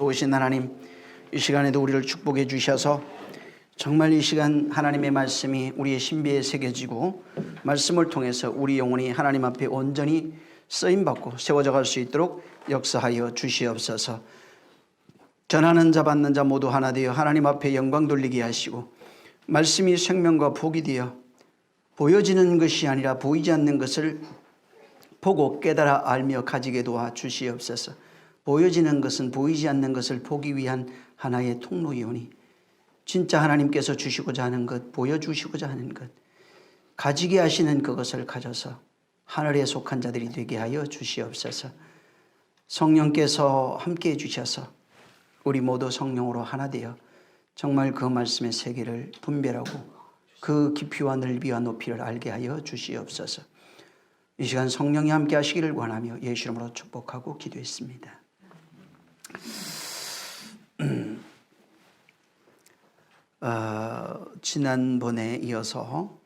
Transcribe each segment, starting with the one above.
좋으신 하나님, 이 시간에도 우리를 축복해 주셔서 정말 이 시간 하나님의 말씀이 우리의 신비에 새겨지고 말씀을 통해서 우리 영혼이 하나님 앞에 온전히 쓰임받고 세워져 갈 수 있도록 역사하여 주시옵소서. 전하는 자 받는 자 모두 하나 되어 하나님 앞에 영광 돌리게 하시고 말씀이 생명과 복이 되어 보여지는 것이 아니라 보이지 않는 것을 보고 깨달아 알며 가지게 도와 주시옵소서. 보여지는 것은 보이지 않는 것을 보기 위한 하나의 통로이오니 진짜 하나님께서 주시고자 하는 것, 보여주시고자 하는 것, 가지게 하시는 그것을 가져서 하늘에 속한 자들이 되게 하여 주시옵소서. 성령께서 함께해 주셔서 우리 모두 성령으로 하나 되어 정말 그 말씀의 세계를 분별하고 그 깊이와 넓이와 높이를 알게 하여 주시옵소서. 이 시간 성령이 함께 하시기를 원하며 예수 이름으로 축복하고 기도했습니다. 지난번에 이어서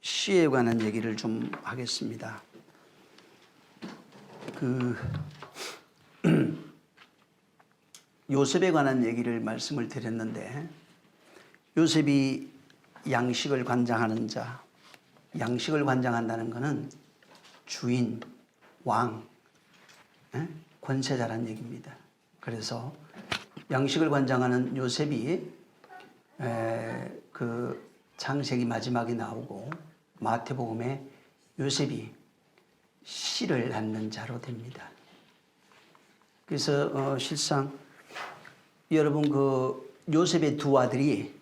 시에 관한 얘기를 좀 하겠습니다. 요셉에 관한 얘기를 말씀을 드렸는데, 요셉이 양식을 관장하는 자, 양식을 관장한다는 것은 주인, 왕, 권세자란 얘기입니다. 그래서 양식을 관장하는 요셉이 그 창세기 마지막에 나오고 마태복음에 요셉이 씨를 낳는 자로 됩니다. 그래서 실상 여러분 그 요셉의 두 아들이,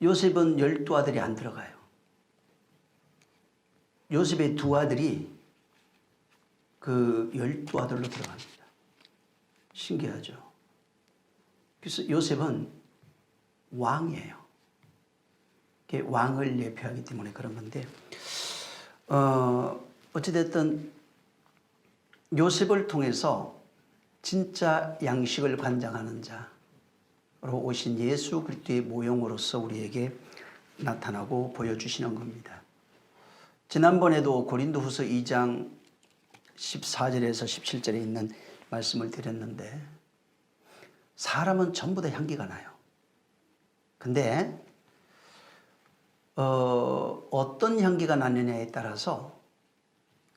요셉은 12아들이 안 들어가요. 요셉의 두 아들이 그 12아들로 들어갑니다. 신기하죠. 그래서 요셉은 왕이에요. 왕을 예표하기 때문에 그런 건데, 어찌됐든 요셉을 통해서 진짜 양식을 관장하는 자로 오신 예수 그리스도의 모형으로서 우리에게 나타나고 보여주시는 겁니다. 지난번에도 고린도후서 2장 14절에서 17절에 있는 말씀을 드렸는데, 사람은 전부 다 향기가 나요. 근데 어떤 향기가 나느냐에 따라서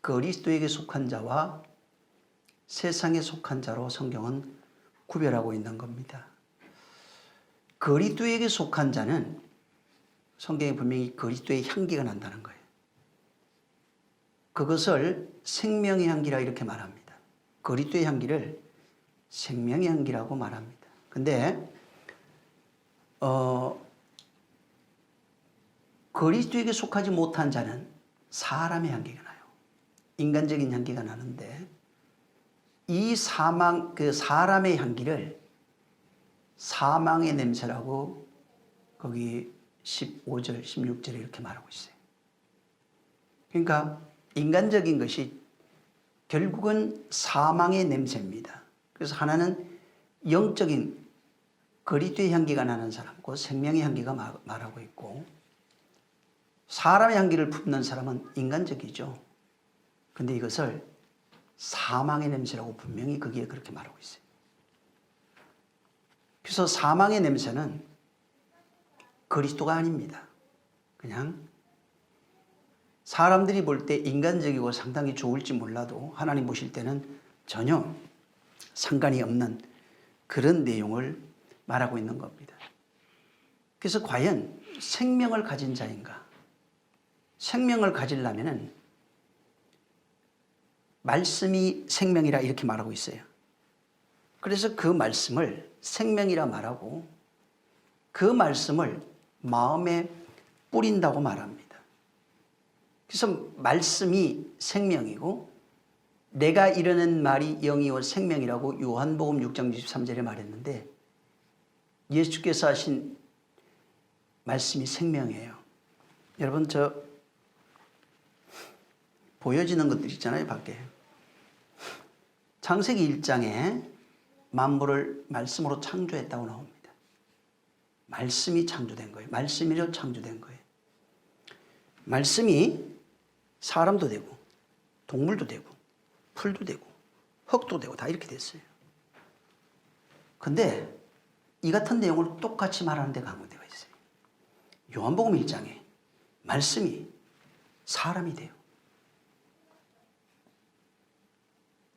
그리스도에게 속한 자와 세상에 속한 자로 성경은 구별하고 있는 겁니다. 그리스도에게 속한 자는 성경에 분명히 그리스도의 향기가 난다는 거예요. 그것을 생명의 향기라 이렇게 말합니다. 그리스도의 향기를 생명의 향기라고 말합니다. 근데 그리스도에게 속하지 못한 자는 사람의 향기가 나요. 인간적인 향기가 나는데, 이 사람의 향기를 사망의 냄새라고 거기 15절, 16절에 이렇게 말하고 있어요. 그러니까 인간적인 것이 결국은 사망의 냄새입니다. 그래서 하나는 영적인 그리스도의 향기가 나는 사람, 그 생명의 향기가 말하고 있고, 사람의 향기를 품는 사람은 인간적이죠. 근데 이것을 사망의 냄새라고 분명히 거기에 그렇게 말하고 있어요. 그래서 사망의 냄새는 그리스도가 아닙니다. 그냥 사람들이 볼 때 인간적이고 상당히 좋을지 몰라도 하나님 보실 때는 전혀 상관이 없는 그런 내용을 말하고 있는 겁니다. 그래서 과연 생명을 가진 자인가? 생명을 가지려면은 말씀이 생명이라 이렇게 말하고 있어요. 그래서 그 말씀을 생명이라 말하고 그 말씀을 마음에 뿌린다고 말합니다. 그래서 말씀이 생명이고 내가 이르는 말이 영이요 생명이라고 요한복음 6장 23절에 말했는데, 예수께서 하신 말씀이 생명이에요. 여러분 보여지는 것들 있잖아요, 밖에. 창세기 1장에 만물을 말씀으로 창조했다고 나옵니다. 말씀이 창조된 거예요. 말씀이로 창조된 거예요. 말씀이 사람도 되고 동물도 되고 풀도 되고 흙도 되고 다 이렇게 됐어요. 근데 이 같은 내용을 똑같이 말하는 데가 한 군데가 있어요. 요한복음 1장에 말씀이 사람이 돼요.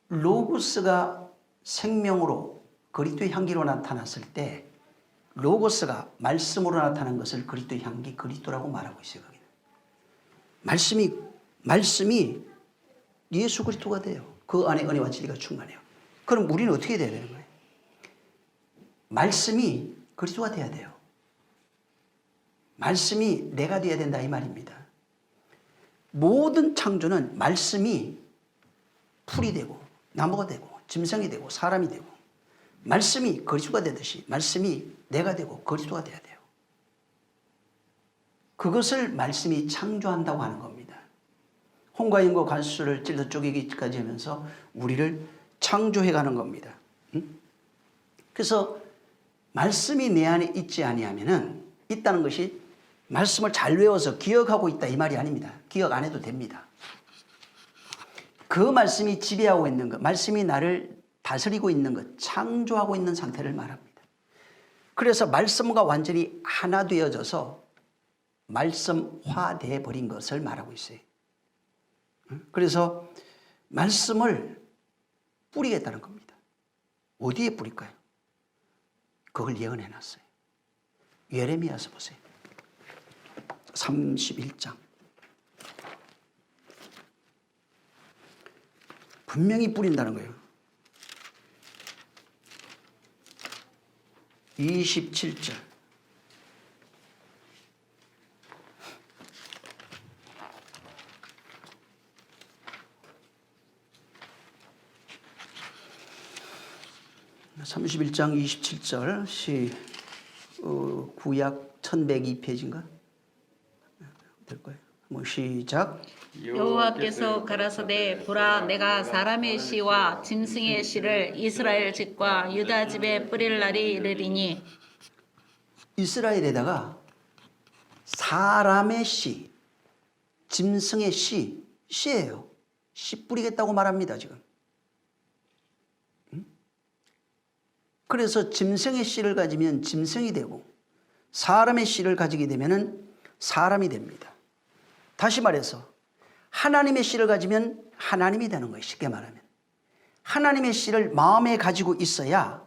로고스가 생명으로 그리스도의 향기로 나타났을 때 로고스가 말씀으로 나타난 것을 그리스도의 향기, 그리스도라고 말하고 있어요. 말씀이 예수 그리스도가 돼요. 그 안에 은혜와 진리가 충만해요. 그럼 우리는 어떻게 돼야 되는 거예요? 말씀이 그리스도가 돼야 돼요. 말씀이 내가 돼야 된다 이 말입니다. 모든 창조는 말씀이 풀이 되고 나무가 되고 짐승이 되고 사람이 되고 말씀이 그리스도가 되듯이 말씀이 내가 되고 그리스도가 돼야 돼요. 그것을 말씀이 창조한다고 하는 겁니다. 홍과 인과 관수를 찔러 쪼개기까지 하면서 우리를 창조해가는 겁니다. 그래서 말씀이 내 안에 있지 아니하면은 있다는 것이 말씀을 잘 외워서 기억하고 있다 이 말이 아닙니다. 기억 안 해도 됩니다. 그 말씀이 지배하고 있는 것, 말씀이 나를 다스리고 있는 것, 창조하고 있는 상태를 말합니다. 그래서 말씀과 완전히 하나 되어져서 말씀화되어 버린 것을 말하고 있어요. 그래서 말씀을 뿌리겠다는 겁니다. 어디에 뿌릴까요? 그걸 예언해 놨어요. 예레미야서 보세요. 31장. 분명히 뿌린다는 거예요. 27절. (31장) 27절 구약 1102페이지인가? 될 거예요. 시작. 여호와께서 가라사대 보라 내가 사람의 씨와 짐승의 씨를 이스라엘 집과 유다 집에 뿌릴 날이 이르리니. 이스라엘에다가 사람의 씨, 짐승의 씨예요. 씨 뿌리겠다고 말합니다 지금. 그래서 짐승의 씨를 가지면 짐승이 되고 사람의 씨를 가지게 되면 사람이 됩니다. 다시 말해서 하나님의 씨를 가지면 하나님이 되는 거예요. 쉽게 말하면 하나님의 씨를 마음에 가지고 있어야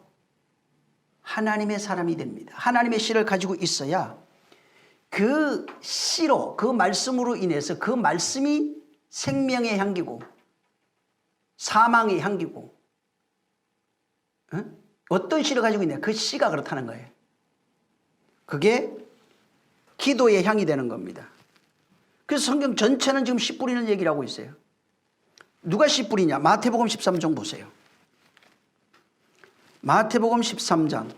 하나님의 사람이 됩니다. 하나님의 씨를 가지고 있어야 그 씨로 그 말씀으로 인해서 그 말씀이 생명의 향기고 사망의 향기고 어떤 씨를 가지고 있냐 그 씨가 그렇다는 거예요. 그게 기도의 향이 되는 겁니다. 그래서 성경 전체는 지금 씨 뿌리는 얘기를 하고 있어요. 누가 씨 뿌리냐? 마태복음 13장 보세요. 마태복음 13장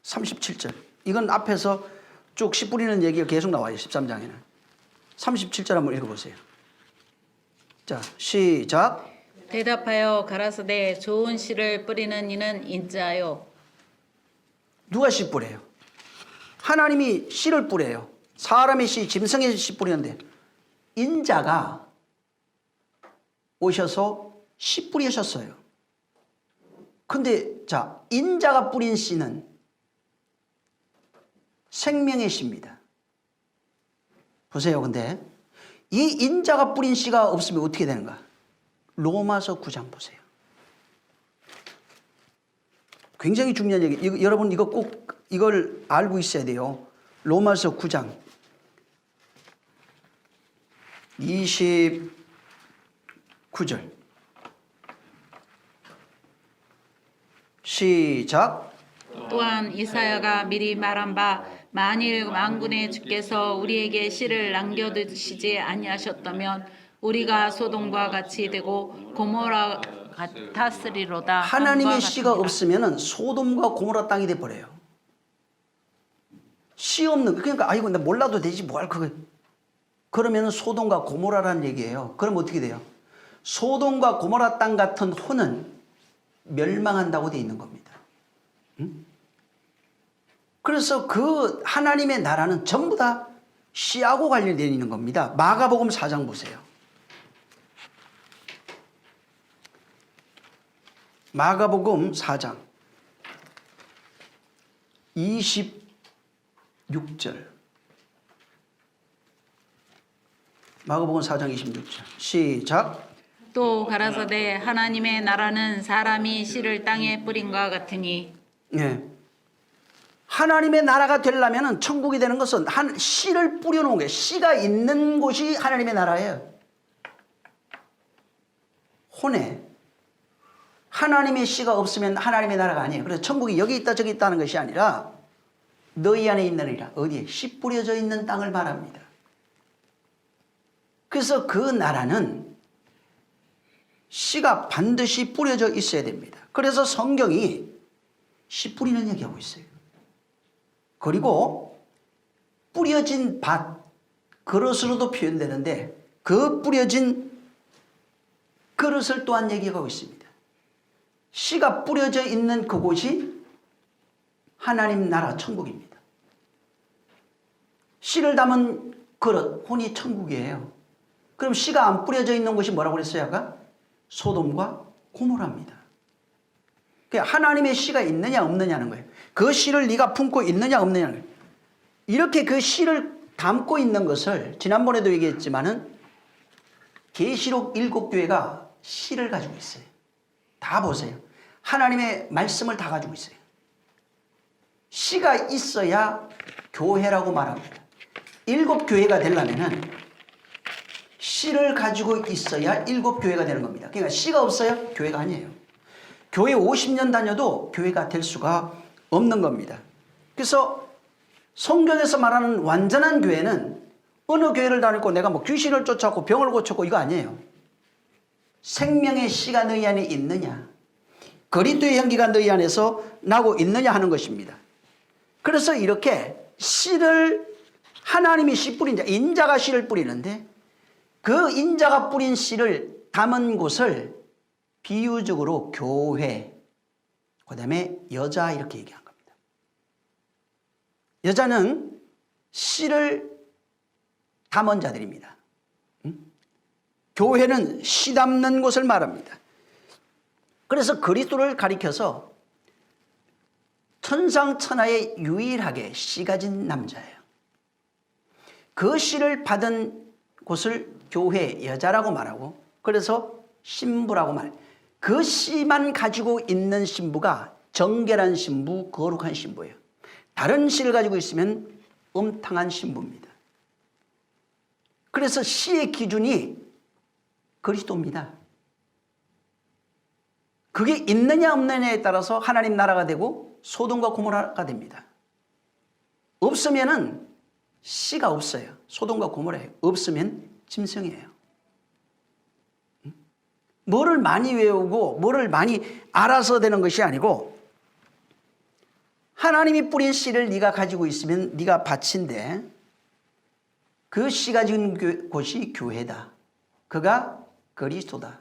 37절. 이건 앞에서 쭉 씨 뿌리는 얘기가 계속 나와요. 13장에는. 37절 한번 읽어보세요. 자, 시작. 대답하여 가라사대 좋은 씨를 뿌리는 이는 인자요. 누가 씨 뿌려요? 하나님이 씨를 뿌려요. 사람의 씨, 짐승의 씨 뿌리는데 인자가 오셔서 씨 뿌리셨어요. 근데 자, 인자가 뿌린 씨는 생명의 씨입니다. 보세요. 근데 이 인자가 뿌린 씨가 없으면 어떻게 되는가? 로마서 9장 보세요. 굉장히 중요한 얘기. 여러분 이거 꼭 이걸 알고 있어야 돼요. 로마서 9장 29절 시작. 또한 이사야가 미리 말한 바 만일 만군의 주께서 우리에게 씨를 남겨두시지 아니하셨다면 우리가 소돔과 같이 되고 고모라 같았으리로다. 하나님의 씨가 없으면 소돔과 고모라 땅이 돼버려요. 씨 없는, 그러니까 아이고 나 몰라도 되지 뭐 할 그거. 그러면 소돔과 고모라라는 얘기예요. 그럼 어떻게 돼요? 소돔과 고모라 땅 같은 혼은 멸망한다고 돼 있는 겁니다. 그래서 그 하나님의 나라는 전부 다 씨하고 관련되어 있는 겁니다. 마가복음 4장 보세요. 마가복음 4장 26절. 마가복음 4장 26절. 시작. 또 가라사대 하나님의 나라는 사람이 씨를 땅에 뿌린과 같으니. 예. 하나님의 나라가 되려면 천국이 되는 것은 씨를 뿌려놓은 게, 씨가 있는 곳이 하나님의 나라예요. 혼에 하나님의 씨가 없으면 하나님의 나라가 아니에요. 그래서 천국이 여기 있다 저기 있다는 것이 아니라 너희 안에 있느니라. 어디에? 씨 뿌려져 있는 땅을 말합니다. 그래서 그 나라는 씨가 반드시 뿌려져 있어야 됩니다. 그래서 성경이 씨 뿌리는 얘기하고 있어요. 그리고 뿌려진 밭, 그릇으로도 표현되는데 그 뿌려진 그릇을 또한 얘기하고 있습니다. 씨가 뿌려져 있는 그곳이 하나님 나라 천국입니다. 씨를 담은 그릇, 혼이 천국이에요. 그럼 씨가 안 뿌려져 있는 곳이 뭐라고 그랬어요? 아까? 소돔과 고모라입니다. 하나님의 씨가 있느냐 없느냐는 거예요. 그 씨를 네가 품고 있느냐 없느냐는 거예요. 이렇게 그 씨를 담고 있는 것을 지난번에도 얘기했지만은 계시록 7교회가 씨를 가지고 있어요. 다 보세요. 하나님의 말씀을 다 가지고 있어요. 씨가 있어야 교회라고 말합니다. 7교회가 되려면은 씨를 가지고 있어야 7교회가 되는 겁니다. 그러니까 씨가 없어요? 교회가 아니에요. 교회 50년 다녀도 교회가 될 수가 없는 겁니다. 그래서 성경에서 말하는 완전한 교회는 어느 교회를 다니고 내가 뭐 귀신을 쫓아고 병을 고쳤고 이거 아니에요. 생명의 씨가 너희 안에 있느냐, 그리스도의 향기가 너희 안에서 나고 있느냐 하는 것입니다. 그래서 이렇게 씨를, 하나님이 씨 뿌린 자, 인자가 씨를 뿌리는데 그 인자가 뿌린 씨를 담은 곳을 비유적으로 교회, 그 다음에 여자 이렇게 얘기한 겁니다. 여자는 씨를 담은 자들입니다. 교회는 씨 담는 곳을 말합니다. 그래서 그리스도를 가리켜서 천상천하에 유일하게 씨 가진 남자예요. 그 씨를 받은 곳을 교회, 여자라고 말하고, 그래서 신부라고 말해요. 그 씨만 가지고 있는 신부가 정결한 신부, 거룩한 신부예요. 다른 씨를 가지고 있으면 음탕한 신부입니다. 그래서 씨의 기준이 그리스도입니다. 그게 있느냐 없느냐에 따라서 하나님 나라가 되고 소돔과 고모라가 됩니다. 없으면은 씨가 없어요. 소돔과 고모라예요. 없으면 짐승이에요. 뭐를 많이 외우고 뭐를 많이 알아서 되는 것이 아니고, 하나님이 뿌린 씨를 네가 가지고 있으면 네가 밭인데 그 씨 가진 곳이 교회다. 그가 그리스도다.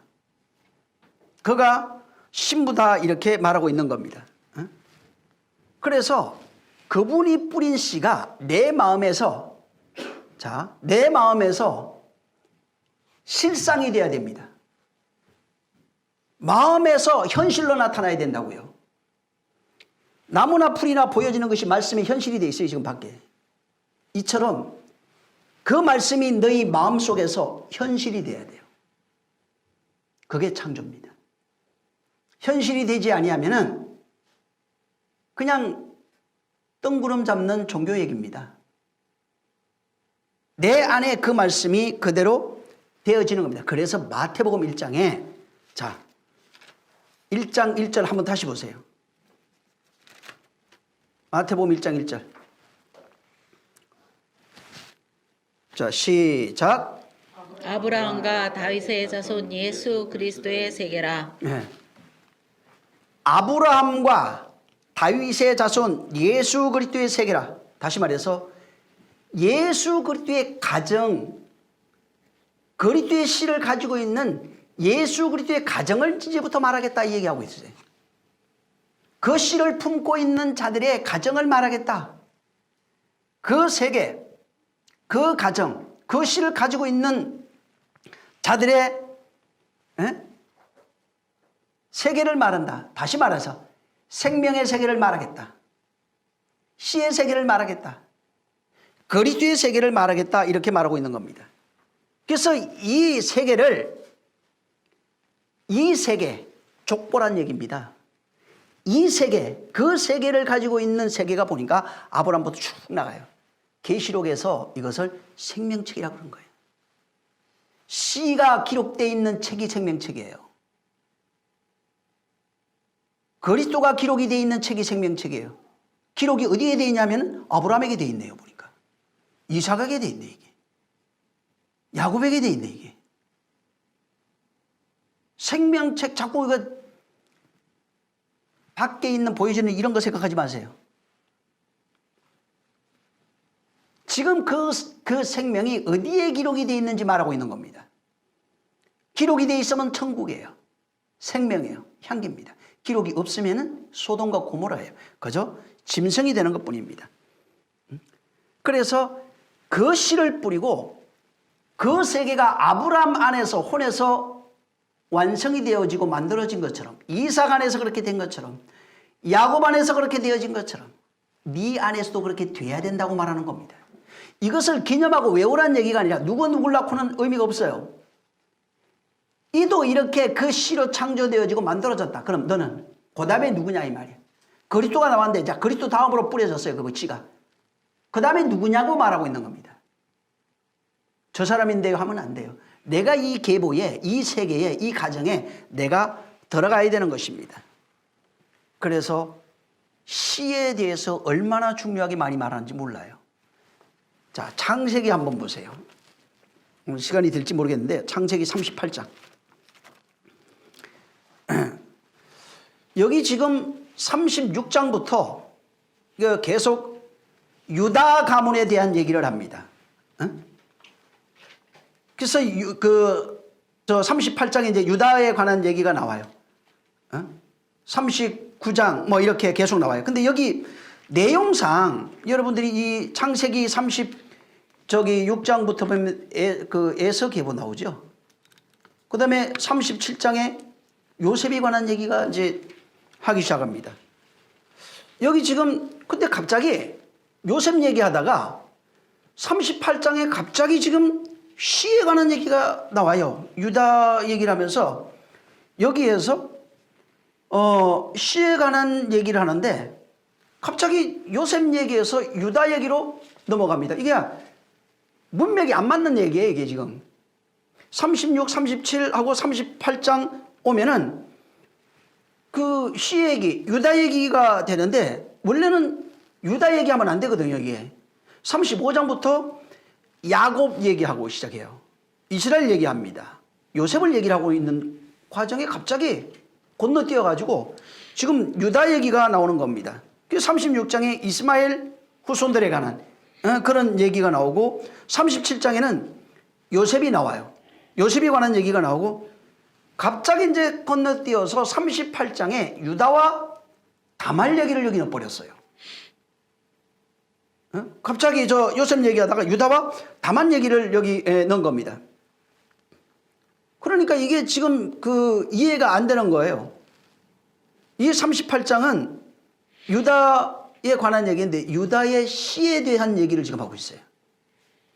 그가 신부다. 이렇게 말하고 있는 겁니다. 그래서 그분이 뿌린 씨가 내 마음에서, 자, 내 마음에서 실상이 돼야 됩니다. 마음에서 현실로 나타나야 된다고요. 나무나 풀이나 보여지는 것이 말씀의 현실이 되어 있어요. 지금 밖에. 이처럼 그 말씀이 너희 마음속에서 현실이 돼야 돼요. 그게 창조입니다. 현실이 되지 아니하면은 그냥 뜬구름 잡는 종교 얘기입니다. 내 안에 그 말씀이 그대로 되어지는 겁니다. 그래서 마태복음 1장에, 자, 1장 1절 한번 다시 보세요. 마태복음 1장 1절. 자, 시작. 아브라함과 다윗의 자손 예수 그리스도의 세계라. 네. 아브라함과 다윗의 자손 예수 그리스도의 세계라. 다시 말해서 예수 그리스도의 가정, 그리스도의 씨를 가지고 있는 예수 그리스도의 가정을 이제부터 말하겠다 이 얘기하고 있어요. 그 씨를 품고 있는 자들의 가정을 말하겠다. 그 세계, 그 가정, 그 씨를 가지고 있는 자들의 세계를 말한다. 다시 말해서 생명의 세계를 말하겠다. 씨의 세계를 말하겠다. 그리스도의 세계를 말하겠다. 이렇게 말하고 있는 겁니다. 그래서 이 세계, 족보란 얘기입니다. 이 세계, 그 세계를 가지고 있는 세계가 보니까 아브라함부터 쭉 나가요. 계시록에서 이것을 생명책이라고 그런 거예요. 씨가 기록되어 있는 책이 생명책이에요. 그리스도가 기록이 되어 있는 책이 생명책이에요. 기록이 어디에 되어 있냐면 아브라함에게 되어 있네요. 보니까 이삭에게 되어 있네. 이게 야곱에게 되어 있네. 이게 생명책. 자꾸 이거 밖에 있는 보여지는 이런 거 생각하지 마세요. 지금 그 생명이 어디에 기록이 되어 있는지 말하고 있는 겁니다. 기록이 되어 있으면 천국이에요. 생명이에요. 향기입니다. 기록이 없으면 소돔과 고모라예요. 그저 짐승이 되는 것뿐입니다. 그래서 그 씨를 뿌리고 그 세계가 아브라함 안에서 혼에서 완성이 되어지고 만들어진 것처럼, 이삭 안에서 그렇게 된 것처럼, 야곱 안에서 그렇게 되어진 것처럼 네 안에서도 그렇게 돼야 된다고 말하는 겁니다. 이것을 기념하고 외우라는 얘기가 아니라 누구 낳고는 의미가 없어요. 이도 이렇게 그 씨로 창조되어지고 만들어졌다. 그럼 너는 그 다음에 누구냐 이 말이야. 그리스도가 나왔는데, 자, 그리스도 다음으로 뿌려졌어요. 그 씨가. 그 다음에 누구냐고 말하고 있는 겁니다. 저 사람인데요 하면 안 돼요. 내가 이 계보에, 이 세계에, 이 가정에 내가 들어가야 되는 것입니다. 그래서 씨에 대해서 얼마나 중요하게 많이 말하는지 몰라요. 자, 창세기 한번 보세요. 오늘 시간이 될지 모르겠는데 창세기 38장. 여기 지금 36장부터 계속 유다 가문에 대한 얘기를 합니다. 그래서 저 38장에 이제 유다에 관한 얘기가 나와요. 39장 뭐 이렇게 계속 나와요. 근데 여기 내용상 여러분들이 이 창세기 6장부터 보면 에서 계보 나오죠. 그 다음에 37장에 요셉에 관한 얘기가 이제 하기 시작합니다. 여기 지금 근데 갑자기 요셉 얘기하다가 38장에 갑자기 지금 씨에 관한 얘기가 나와요. 유다 얘기를 하면서 여기에서 씨에 관한 얘기를 하는데 갑자기 요셉 얘기에서 유다 얘기로 넘어갑니다. 이게 문맥이 안 맞는 얘기예요. 이게 지금 36, 37하고 38장 오면은 그 씨 얘기, 유다 얘기가 되는데 원래는 유다 얘기하면 안 되거든요. 여기에 35장부터 야곱 얘기하고 시작해요. 이스라엘 얘기합니다. 요셉을 얘기를 하고 있는 과정에 갑자기 건너뛰어가지고 지금 유다 얘기가 나오는 겁니다. 그래서 36장에 이스마엘 후손들에 관한 그런 얘기가 나오고 37장에는 요셉이 나와요. 요셉에 관한 얘기가 나오고 갑자기 이제 건너뛰어서 38장에 유다와 다말 얘기를 여기 넣어버렸어요. 갑자기 저 요셉 얘기하다가 유다와 다만 얘기를 여기 넣은 겁니다. 그러니까 이게 지금 이해가 안 되는 거예요. 이 38장은 유다에 관한 얘기인데 유다의 씨에 대한 얘기를 지금 하고 있어요.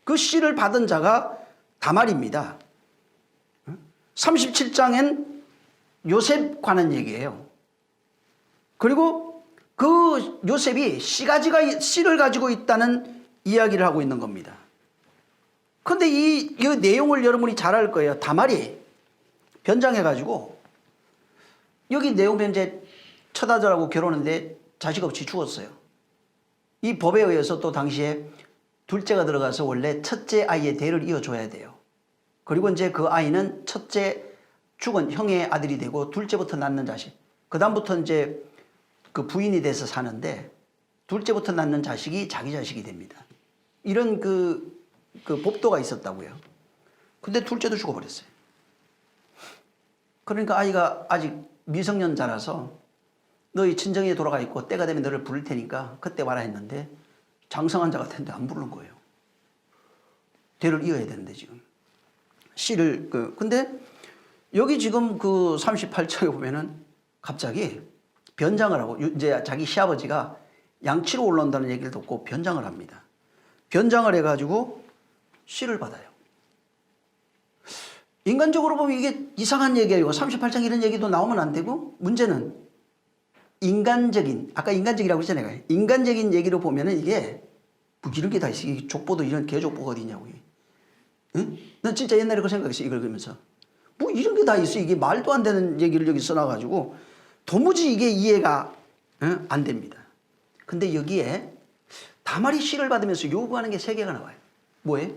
그 씨를 받은 자가 다말입니다. 37장엔 요셉 관한 얘기예요. 그리고 그 요셉이 씨를 가지고 있다는 이야기를 하고 있는 겁니다. 그런데 이 내용을 여러분이 잘 알 거예요. 다말이 변장해가지고 여기 내용 보면 이제 첫 아들하고 결혼했는데 자식 없이 죽었어요. 이 법에 의해서 또 당시에 둘째가 들어가서 원래 첫째 아이의 대를 이어줘야 돼요. 그리고 이제 그 아이는 첫째 죽은 형의 아들이 되고 둘째부터 낳는 자식. 그 다음부터 이제 그 부인이 돼서 사는데 둘째부터 낳는 자식이 자기 자식이 됩니다. 이런 그 법도가 있었다고요. 근데 둘째도 죽어버렸어요. 그러니까 아이가 아직 미성년자라서 너희 친정에 돌아가 있고 때가 되면 너를 부를 테니까 그때 와라 했는데 장성한 자 같은데 안 부른 거예요. 대를 이어야 되는데 지금. 씨를 근데 여기 지금 그 38장에 보면은 갑자기 변장을 하고 이제 자기 시아버지가 양치로 올라온다는 얘기를 듣고 변장을 합니다. 변장을 해가지고 씨를 받아요. 인간적으로 보면 이게 이상한 얘기예요. 38장 이런 얘기도 나오면 안 되고, 문제는 인간적인, 아까 인간적이라고 했잖아요. 인간적인 얘기로 보면은 이게 뭐 이런 게 다 있어. 이게 족보도 이런 개족보가 어디 있냐고. 응? 난 진짜 옛날에 그 생각했어. 이걸 그러면서 뭐 이런 게 다 있어. 이게 말도 안 되는 얘기를 여기 써놔가지고 도무지 이게 이해가 안 됩니다. 근데 여기에 다말이 씨를 받으면서 요구하는 게 3개가 나와요. 뭐예요?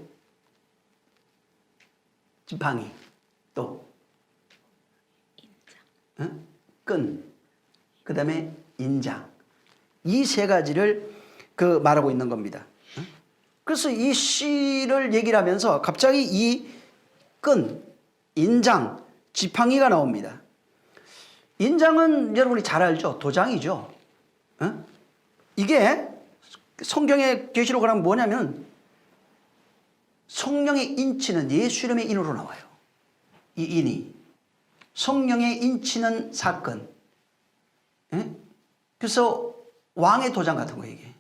지팡이, 또 끈, 그 다음에 인장. 이 3가지를 말하고 있는 겁니다. 그래서 이 씨를 얘기를 하면서 갑자기 이 끈, 인장, 지팡이가 나옵니다. 인장은 여러분이 잘 알죠? 도장이죠. 이게 성경의 계시록을 하면 뭐냐면 성령의 인치는 예수 이름의 인으로 나와요. 이 인이. 성령의 인치는 사건. 그래서 왕의 도장 같은 거예요, 이게.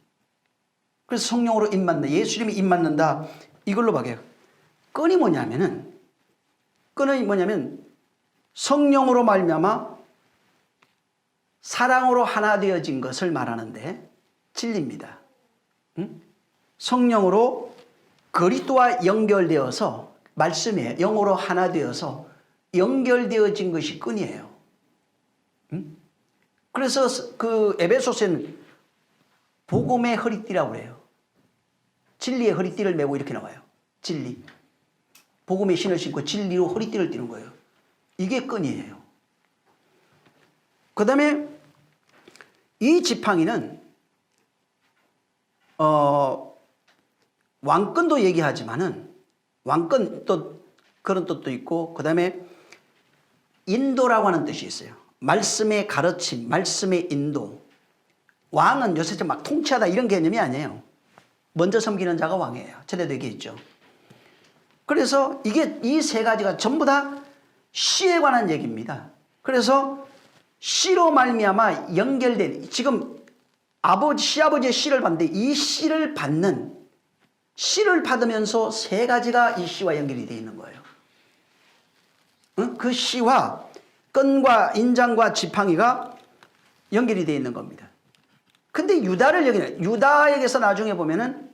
그래서 성령으로 입맞는다. 예수 이름이 입맞는다. 이걸로 봐요. 끈이 뭐냐면 성령으로 말미암아 사랑으로 하나 되어진 것을 말하는데 진리입니다. 성령으로 그리스도와 연결되어서 말씀이에요. 영으로 하나 되어서 연결되어진 것이 끈이에요. 그래서 그 에베소서는 복음의 허리띠라고 해요. 진리의 허리띠를 메고 이렇게 나와요. 진리. 복음의 신을 신고 진리로 허리띠를 띠는 거예요. 이게 끈이에요. 그 다음에 이 지팡이는 왕끈도 얘기하지만은 왕끈 또 그런 뜻도 있고, 그 다음에 인도라고 하는 뜻이 있어요. 말씀의 가르침, 말씀의 인도. 왕은 요새 좀 막 통치하다 이런 개념이 아니에요. 먼저 섬기는 자가 왕이에요. 전에도 얘기했죠. 그래서 이게 이 3가지가 전부 다 씨에 관한 얘기입니다. 그래서 씨로 말미암아 연결된, 지금 시아버지의 씨를 받는데 이 씨를 받으면서 3가지가 이 씨와 연결이 되어 있는 거예요. 그 씨와 끈과 인장과 지팡이가 연결이 되어 있는 겁니다. 근데 유다에게서 나중에 보면은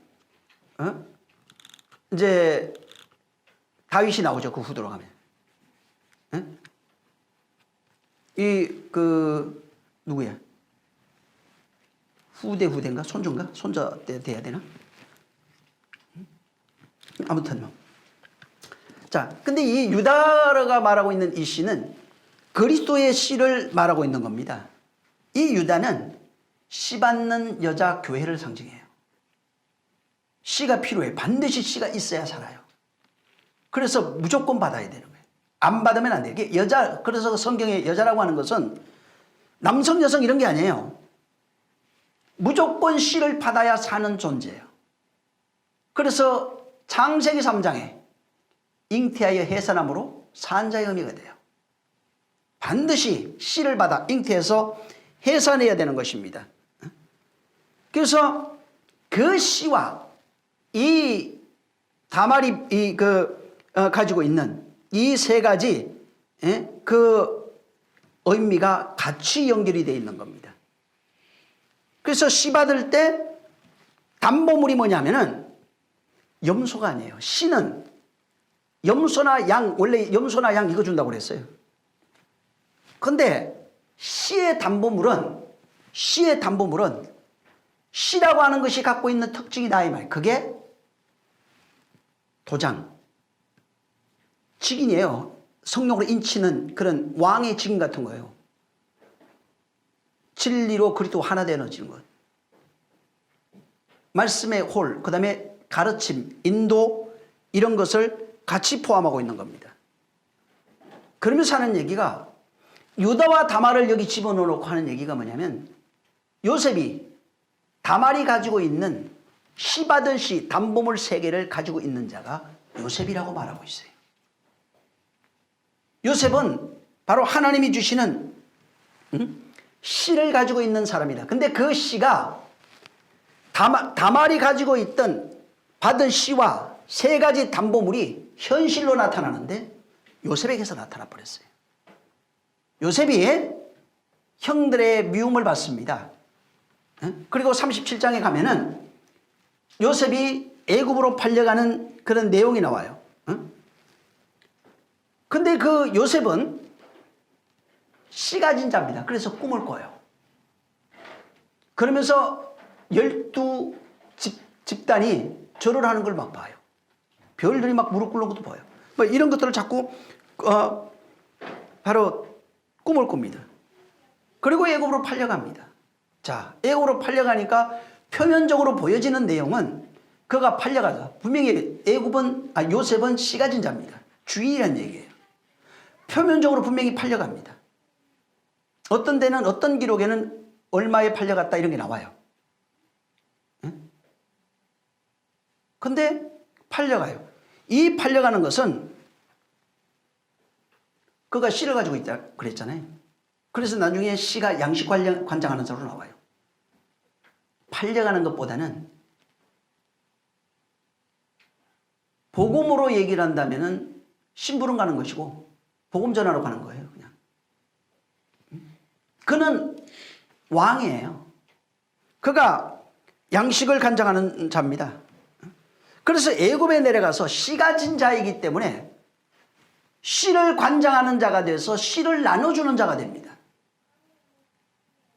이제 다윗이 나오죠. 그 후드로 가면. 누구야? 후대인가? 손주인가? 손자 때 돼야 되나? 아무튼 뭐. 자, 근데 이 유다가 말하고 있는 이 씨는 그리스도의 씨를 말하고 있는 겁니다. 이 유다는 씨 받는 여자 교회를 상징해요. 씨가 필요해. 반드시 씨가 있어야 살아요. 그래서 무조건 받아야 되는 거예요. 안 받으면 안 돼요. 그래서 성경에 여자라고 하는 것은 남성, 여성 이런 게 아니에요. 무조건 씨를 받아야 사는 존재예요. 그래서 창세기 3장에 잉태하여 해산함으로 산자의 의미가 돼요. 반드시 씨를 받아 잉태해서 해산해야 되는 것입니다. 그래서 그 씨와 이 다말이 가지고 있는 이 3가지 그 의미가 같이 연결이 되어 있는 겁니다. 그래서 씨 받을 때 담보물이 뭐냐면은 염소가 아니에요. 씨는 염소나 양, 원래 염소나 양 이거 준다고 그랬어요. 근데 씨의 담보물은 씨라고 하는 것이 갖고 있는 특징이 나이 말. 그게 도장, 직인이에요. 성령으로 인치는 그런 왕의 직인 같은 거예요. 진리로 그리스도 하나 되어지는 것. 말씀의 홀, 그 다음에 가르침, 인도 이런 것을 같이 포함하고 있는 겁니다. 그러면서 하는 얘기가 유다와 다말을 여기 집어넣어놓고 하는 얘기가 뭐냐면 요셉이 다말이 가지고 있는 씨 받은 씨 담보물 3개를 가지고 있는 자가 요셉이라고 말하고 있어요. 요셉은 바로 하나님이 주시는 씨를 가지고 있는 사람이다. 근데 그 씨가 다말이 가지고 있던 받은 씨와 세 가지 담보물이 현실로 나타나는데 요셉에게서 나타나 버렸어요. 요셉이 형들의 미움을 받습니다. 그리고 37장에 가면은 요셉이 애굽으로 팔려가는 그런 내용이 나와요. 근데 그 요셉은 씨 가진 자입니다. 그래서 꿈을 꿔요. 그러면서 12집단이 절을 하는 걸 막 봐요. 별들이 막 무릎 꿇는 것도 보여요. 뭐 이런 것들을 자꾸 바로 꿈을 꿉니다. 그리고 애굽으로 팔려갑니다. 자, 애굽으로 팔려가니까 표면적으로 보여지는 내용은 그가 팔려가서 분명히 요셉은 씨 가진 자입니다. 주의란 얘기예요. 표면적으로 분명히 팔려갑니다. 어떤 데는 어떤 기록에는 얼마에 팔려갔다 이런 게 나와요. 근데 팔려가요. 이 팔려가는 것은 그가 씨를 가지고 있다 그랬잖아요. 그래서 나중에 씨가 양식 관장하는 자로 나와요. 팔려가는 것보다는 복음으로 얘기를 한다면은 심부름 가는 것이고 복음 전하러 가는 거예요, 그냥. 그는 왕이에요. 그가 양식을 관장하는 자입니다. 그래서 애굽에 내려가서 씨 가진 자이기 때문에 씨를 관장하는 자가 돼서 씨를 나눠주는 자가 됩니다.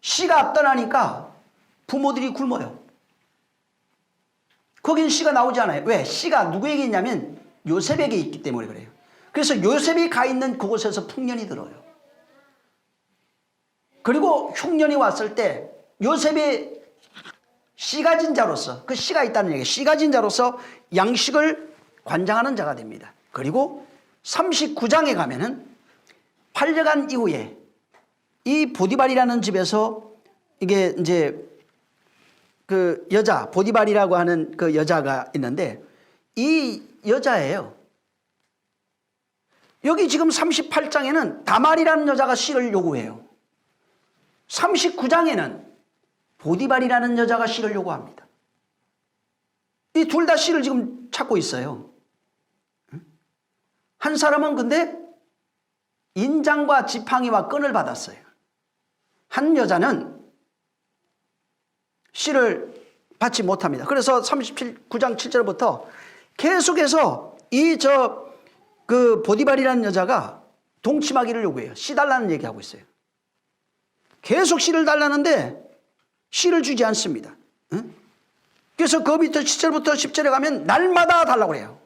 씨가 앞떠나니까 부모들이 굶어요. 거긴 씨가 나오지 않아요. 왜? 씨가 누구에게 있냐면 요셉에게 있기 때문에 그래요. 그래서 요셉이 가 있는 그곳에서 풍년이 들어요. 그리고 흉년이 왔을 때 요셉이 씨 가진 자로서, 그 씨가 있다는 얘기예요. 씨 가진 자로서 양식을 관장하는 자가 됩니다. 그리고 39장에 가면은 팔려간 이후에 이 보디발이라는 집에서 이게 이제 그 여자, 보디발이라고 하는 그 여자가 있는데 이 여자예요. 여기 지금 38장에는 다말이라는 여자가 씨를 요구해요. 39장에는 보디발이라는 여자가 씨를 요구합니다. 이 둘 다 씨를 지금 찾고 있어요. 한 사람은 근데 인장과 지팡이와 끈을 받았어요. 한 여자는 씨를 받지 못합니다. 그래서 39장 7절부터 계속해서 그 보디발이라는 여자가 동침하기를 요구해요. 씨 달라는 얘기하고 있어요. 계속 씨를 달라는데 씨를 주지 않습니다. 그래서 그 밑에 7절부터 10절에 가면 날마다 달라고 그래요.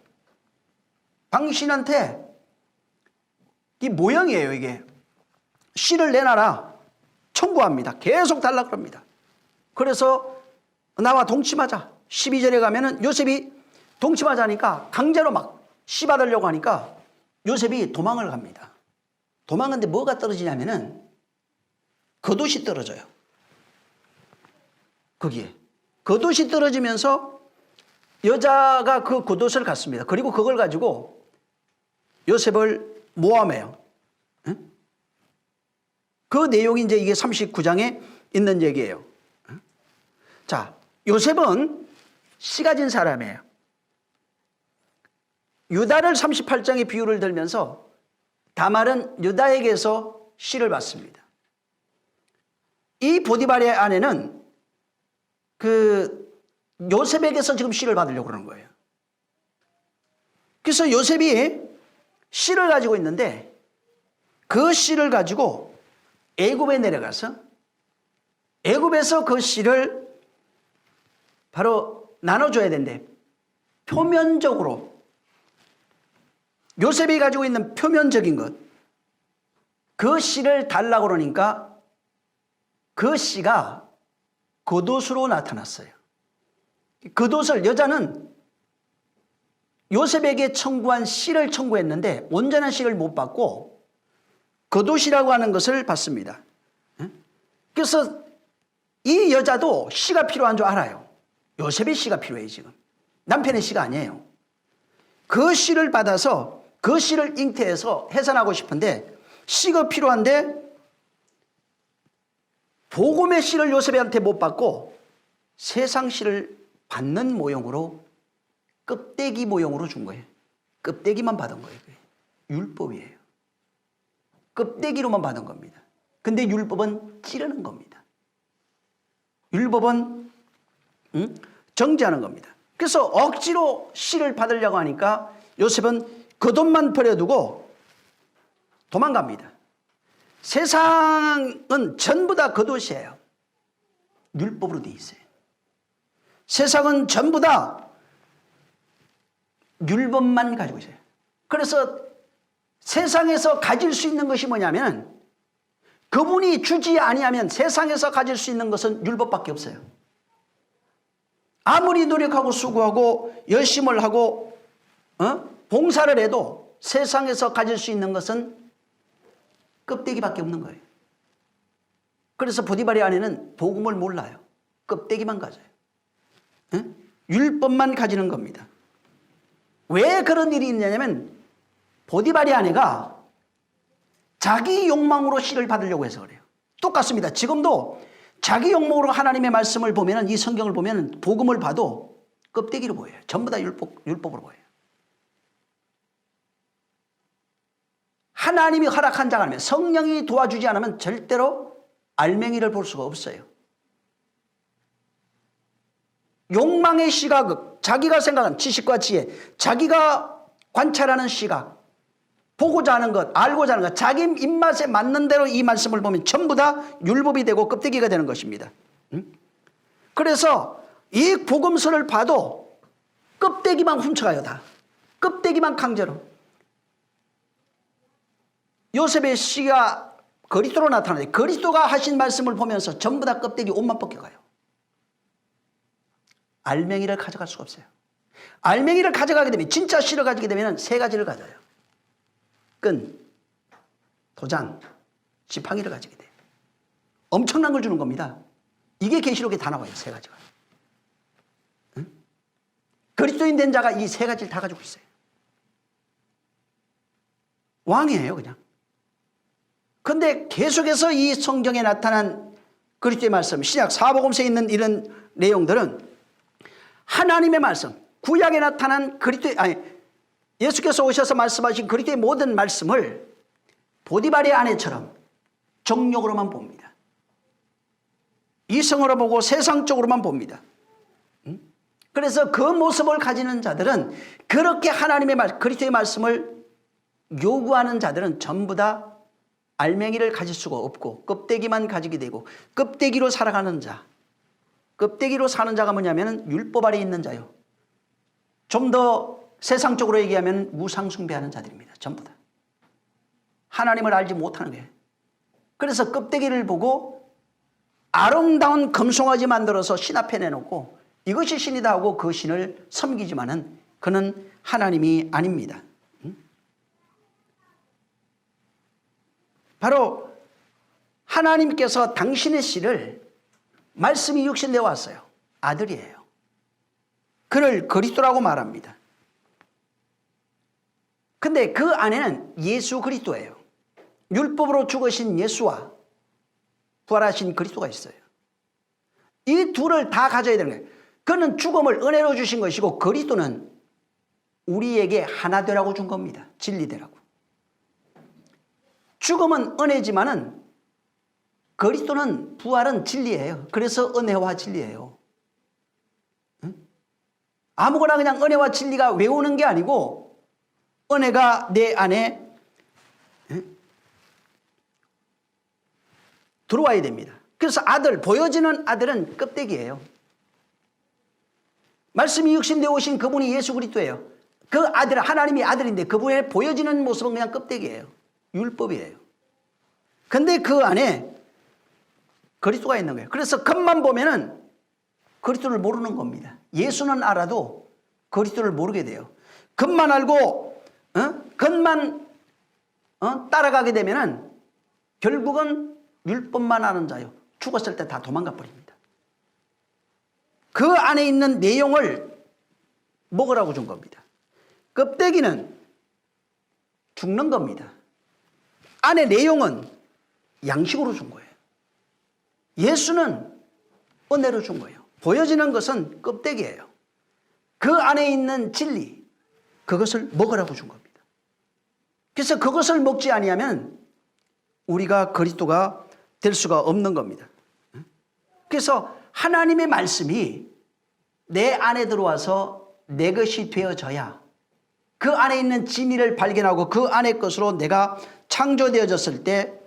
당신한테 이 모형이에요, 이게. 씨를 내놔라. 청구합니다. 계속 달라고 합니다. 그래서 나와 동침하자. 12절에 가면은 요셉이 동침하자니까 강제로 막 씨 받으려고 하니까 요셉이 도망을 갑니다. 도망가는데 뭐가 떨어지냐면은 겉옷이 떨어져요. 거기에. 겉옷이 떨어지면서 여자가 그 겉옷을 갖습니다. 그리고 그걸 가지고 요셉을 모함해요. 그 내용이 이제 이게 39장에 있는 얘기예요. 자, 요셉은 씨 가진 사람이에요. 유다를 38장의 비유를 들면서 다말은 유다에게서 씨를 받습니다. 이 보디발의 아내는 그 요셉에게서 지금 씨를 받으려고 그러는 거예요. 그래서 요셉이 씨를 가지고 있는데 그 씨를 가지고 애굽에 내려가서 애굽에서 그 씨를 바로 나눠줘야 된대. 표면적으로 요셉이 가지고 있는 표면적인 것, 그 씨를 달라고 그러니까 그 씨가 겉옷으로 나타났어요. 겉옷을 여자는 요셉에게 청구한 씨를 청구했는데 온전한 씨를 못 받고 겉옷이라고 하는 것을 받습니다. 그래서 이 여자도 씨가 필요한 줄 알아요. 요셉의 씨가 필요해요. 지금 남편의 씨가 아니에요. 그 씨를 받아서 그 씨를 잉태해서 해산하고 싶은데 씨가 필요한데 복음의 씨를 요셉한테 못 받고 세상 씨를 받는 모형으로 껍데기 모형으로 준 거예요. 껍데기만 받은 거예요. 율법이에요. 껍데기로만 받은 겁니다. 근데 율법은 찌르는 겁니다. 율법은 정죄하는 겁니다. 그래서 억지로 씨를 받으려고 하니까 요셉은 그 돈만 버려두고 도망갑니다. 세상은 전부 다 겉옷이에요. 율법으로 돼 있어요. 세상은 전부 다 율법만 가지고 있어요. 그래서 세상에서 가질 수 있는 것이 뭐냐면 그분이 주지 아니하면 세상에서 가질 수 있는 것은 율법밖에 없어요. 아무리 노력하고 수고하고 열심을 하고 봉사를 해도 세상에서 가질 수 있는 것은 껍데기밖에 없는 거예요. 그래서 보디발의 아내는 복음을 몰라요. 껍데기만 가져요. 율법만 가지는 겁니다. 왜 그런 일이 있냐면 보디발의 아내가 자기 욕망으로 씨를 받으려고 해서 그래요. 똑같습니다. 지금도 자기 욕망으로 하나님의 말씀을 보면 이 성경을 보면 복음을 봐도 껍데기로 보여요. 전부 다 율법으로 보여요. 하나님이 허락한 자가 아니면 성령이 도와주지 않으면 절대로 알맹이를 볼 수가 없어요. 욕망의 시각, 자기가 생각하는 지식과 지혜, 자기가 관찰하는 시각, 보고자 하는 것, 알고자 하는 것, 자기 입맛에 맞는 대로 이 말씀을 보면 전부 다 율법이 되고 껍데기가 되는 것입니다. 그래서 이 복음서를 봐도 껍데기만 훔쳐가요. 다 껍데기만 강제로. 요셉의 씨가 그리스도로 나타나는데 그리스도가 하신 말씀을 보면서 전부 다 껍데기 옷만 벗겨가요. 알맹이를 가져갈 수가 없어요. 알맹이를 가져가게 되면 진짜 씨를 가지게 되면 세 가지를 가져요. 끈, 도장, 지팡이를 가지게 돼요. 엄청난 걸 주는 겁니다. 이게 계시록에 다 나와요. 세 가지가. 그리스도인 된 자가 이 세 가지를 다 가지고 있어요. 왕이에요 그냥. 그런데 계속해서 이 성경에 나타난 그리스도의 말씀, 신약 사복음서에 있는 이런 내용들은 하나님의 말씀, 구약에 나타난 예수께서 오셔서 말씀하신 그리스도의 모든 말씀을 보디발의 아내처럼 정욕으로만 봅니다. 이성으로 보고 세상적으로만 봅니다. 그래서 그 모습을 가지는 자들은 그렇게 하나님의 그리스도의 말씀을 요구하는 자들은 전부 다 알맹이를 가질 수가 없고 껍데기만 가지게 되고 껍데기로 살아가는 자, 껍데기로 사는 자가 뭐냐면 율법 아래 있는 자요. 좀 더 세상적으로 얘기하면 우상 숭배하는 자들입니다. 전부 다. 하나님을 알지 못하는 거예요. 그래서 껍데기를 보고 아름다운 금송아지 만들어서 신 앞에 내놓고 이것이 신이다 하고 그 신을 섬기지만은 그는 하나님이 아닙니다. 바로 하나님께서 당신의 씨를 말씀이 육신되어 왔어요. 아들이에요. 그를 그리스도라고 말합니다. 근데 그 안에는 예수 그리스도예요. 율법으로 죽으신 예수와 부활하신 그리스도가 있어요. 이 둘을 다 가져야 되는 거예요. 그는 죽음을 은혜로 주신 것이고 그리스도는 우리에게 하나 되라고 준 겁니다. 진리 되라고. 죽음은 은혜지만은 그리스도는 부활은 진리예요. 그래서 은혜와 진리예요. 아무거나 그냥 은혜와 진리가 외우는 게 아니고 은혜가 내 안에 들어와야 됩니다. 그래서 보여지는 아들은 껍데기예요. 말씀이 육신되어 오신 그분이 예수 그리스도예요. 그 아들, 하나님이 아들인데 그분의 보여지는 모습은 그냥 껍데기예요. 율법이에요. 근데 그 안에 그리스도가 있는 거예요. 그래서 겉만 보면은 그리스도를 모르는 겁니다. 예수는 알아도 그리스도를 모르게 돼요. 겉만 알고 겉만 따라가게 되면은 결국은 율법만 아는 자요. 죽었을 때 다 도망가 버립니다. 그 안에 있는 내용을 먹으라고 준 겁니다. 껍데기는 죽는 겁니다. 안에 내용은 양식으로 준 거예요. 예수는 은혜로 준 거예요. 보여지는 것은 껍데기예요. 그 안에 있는 진리, 그것을 먹으라고 준 겁니다. 그래서 그것을 먹지 아니하면 우리가 그리스도가 될 수가 없는 겁니다. 그래서 하나님의 말씀이 내 안에 들어와서 내 것이 되어져야 그 안에 있는 진리를 발견하고 그 안의 것으로 내가 창조되어졌을 때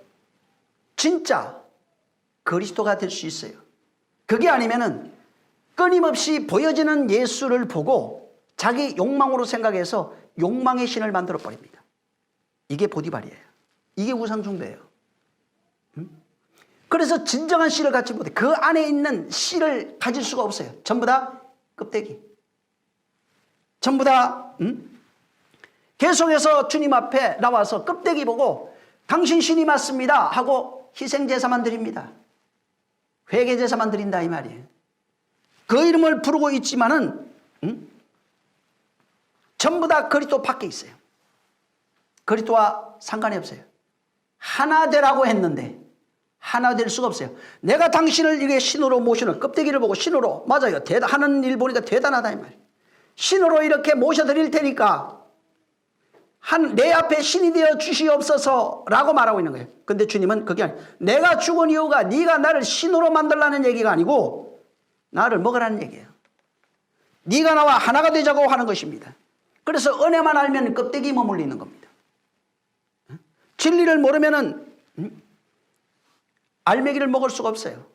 진짜 그리스도가 될 수 있어요. 그게 아니면은 끊임없이 보여지는 예수를 보고 자기 욕망으로 생각해서 욕망의 신을 만들어 버립니다. 이게 보디발이에요. 이게 우상숭배예요. 그래서 진정한 씨를 갖지 못해. 그 안에 있는 씨를 가질 수가 없어요. 전부 다 껍데기. 전부 다 계속해서 주님 앞에 나와서 껍데기 보고 당신 신이 맞습니다 하고 희생제사만 드립니다. 회개제사만 드린다 이 말이에요. 그 이름을 부르고 있지만은 전부 다 그리스도 밖에 있어요. 그리스도와 상관이 없어요. 하나 되라고 했는데 하나 될 수가 없어요. 내가 당신을 이게 신으로 모시는 껍데기를 보고 신으로 맞아요. 하는 일 보니까 대단하다 이 말이에요. 신으로 이렇게 모셔드릴 테니까 내 앞에 신이 되어 주시옵소서라고 말하고 있는 거예요. 근데 주님은 그게 아니에요. 내가 죽은 이유가 네가 나를 신으로 만들라는 얘기가 아니고 나를 먹으라는 얘기예요. 네가 나와 하나가 되자고 하는 것입니다. 그래서 은혜만 알면 껍데기 머물리는 겁니다. 진리를 모르면은 알맹이를 먹을 수가 없어요.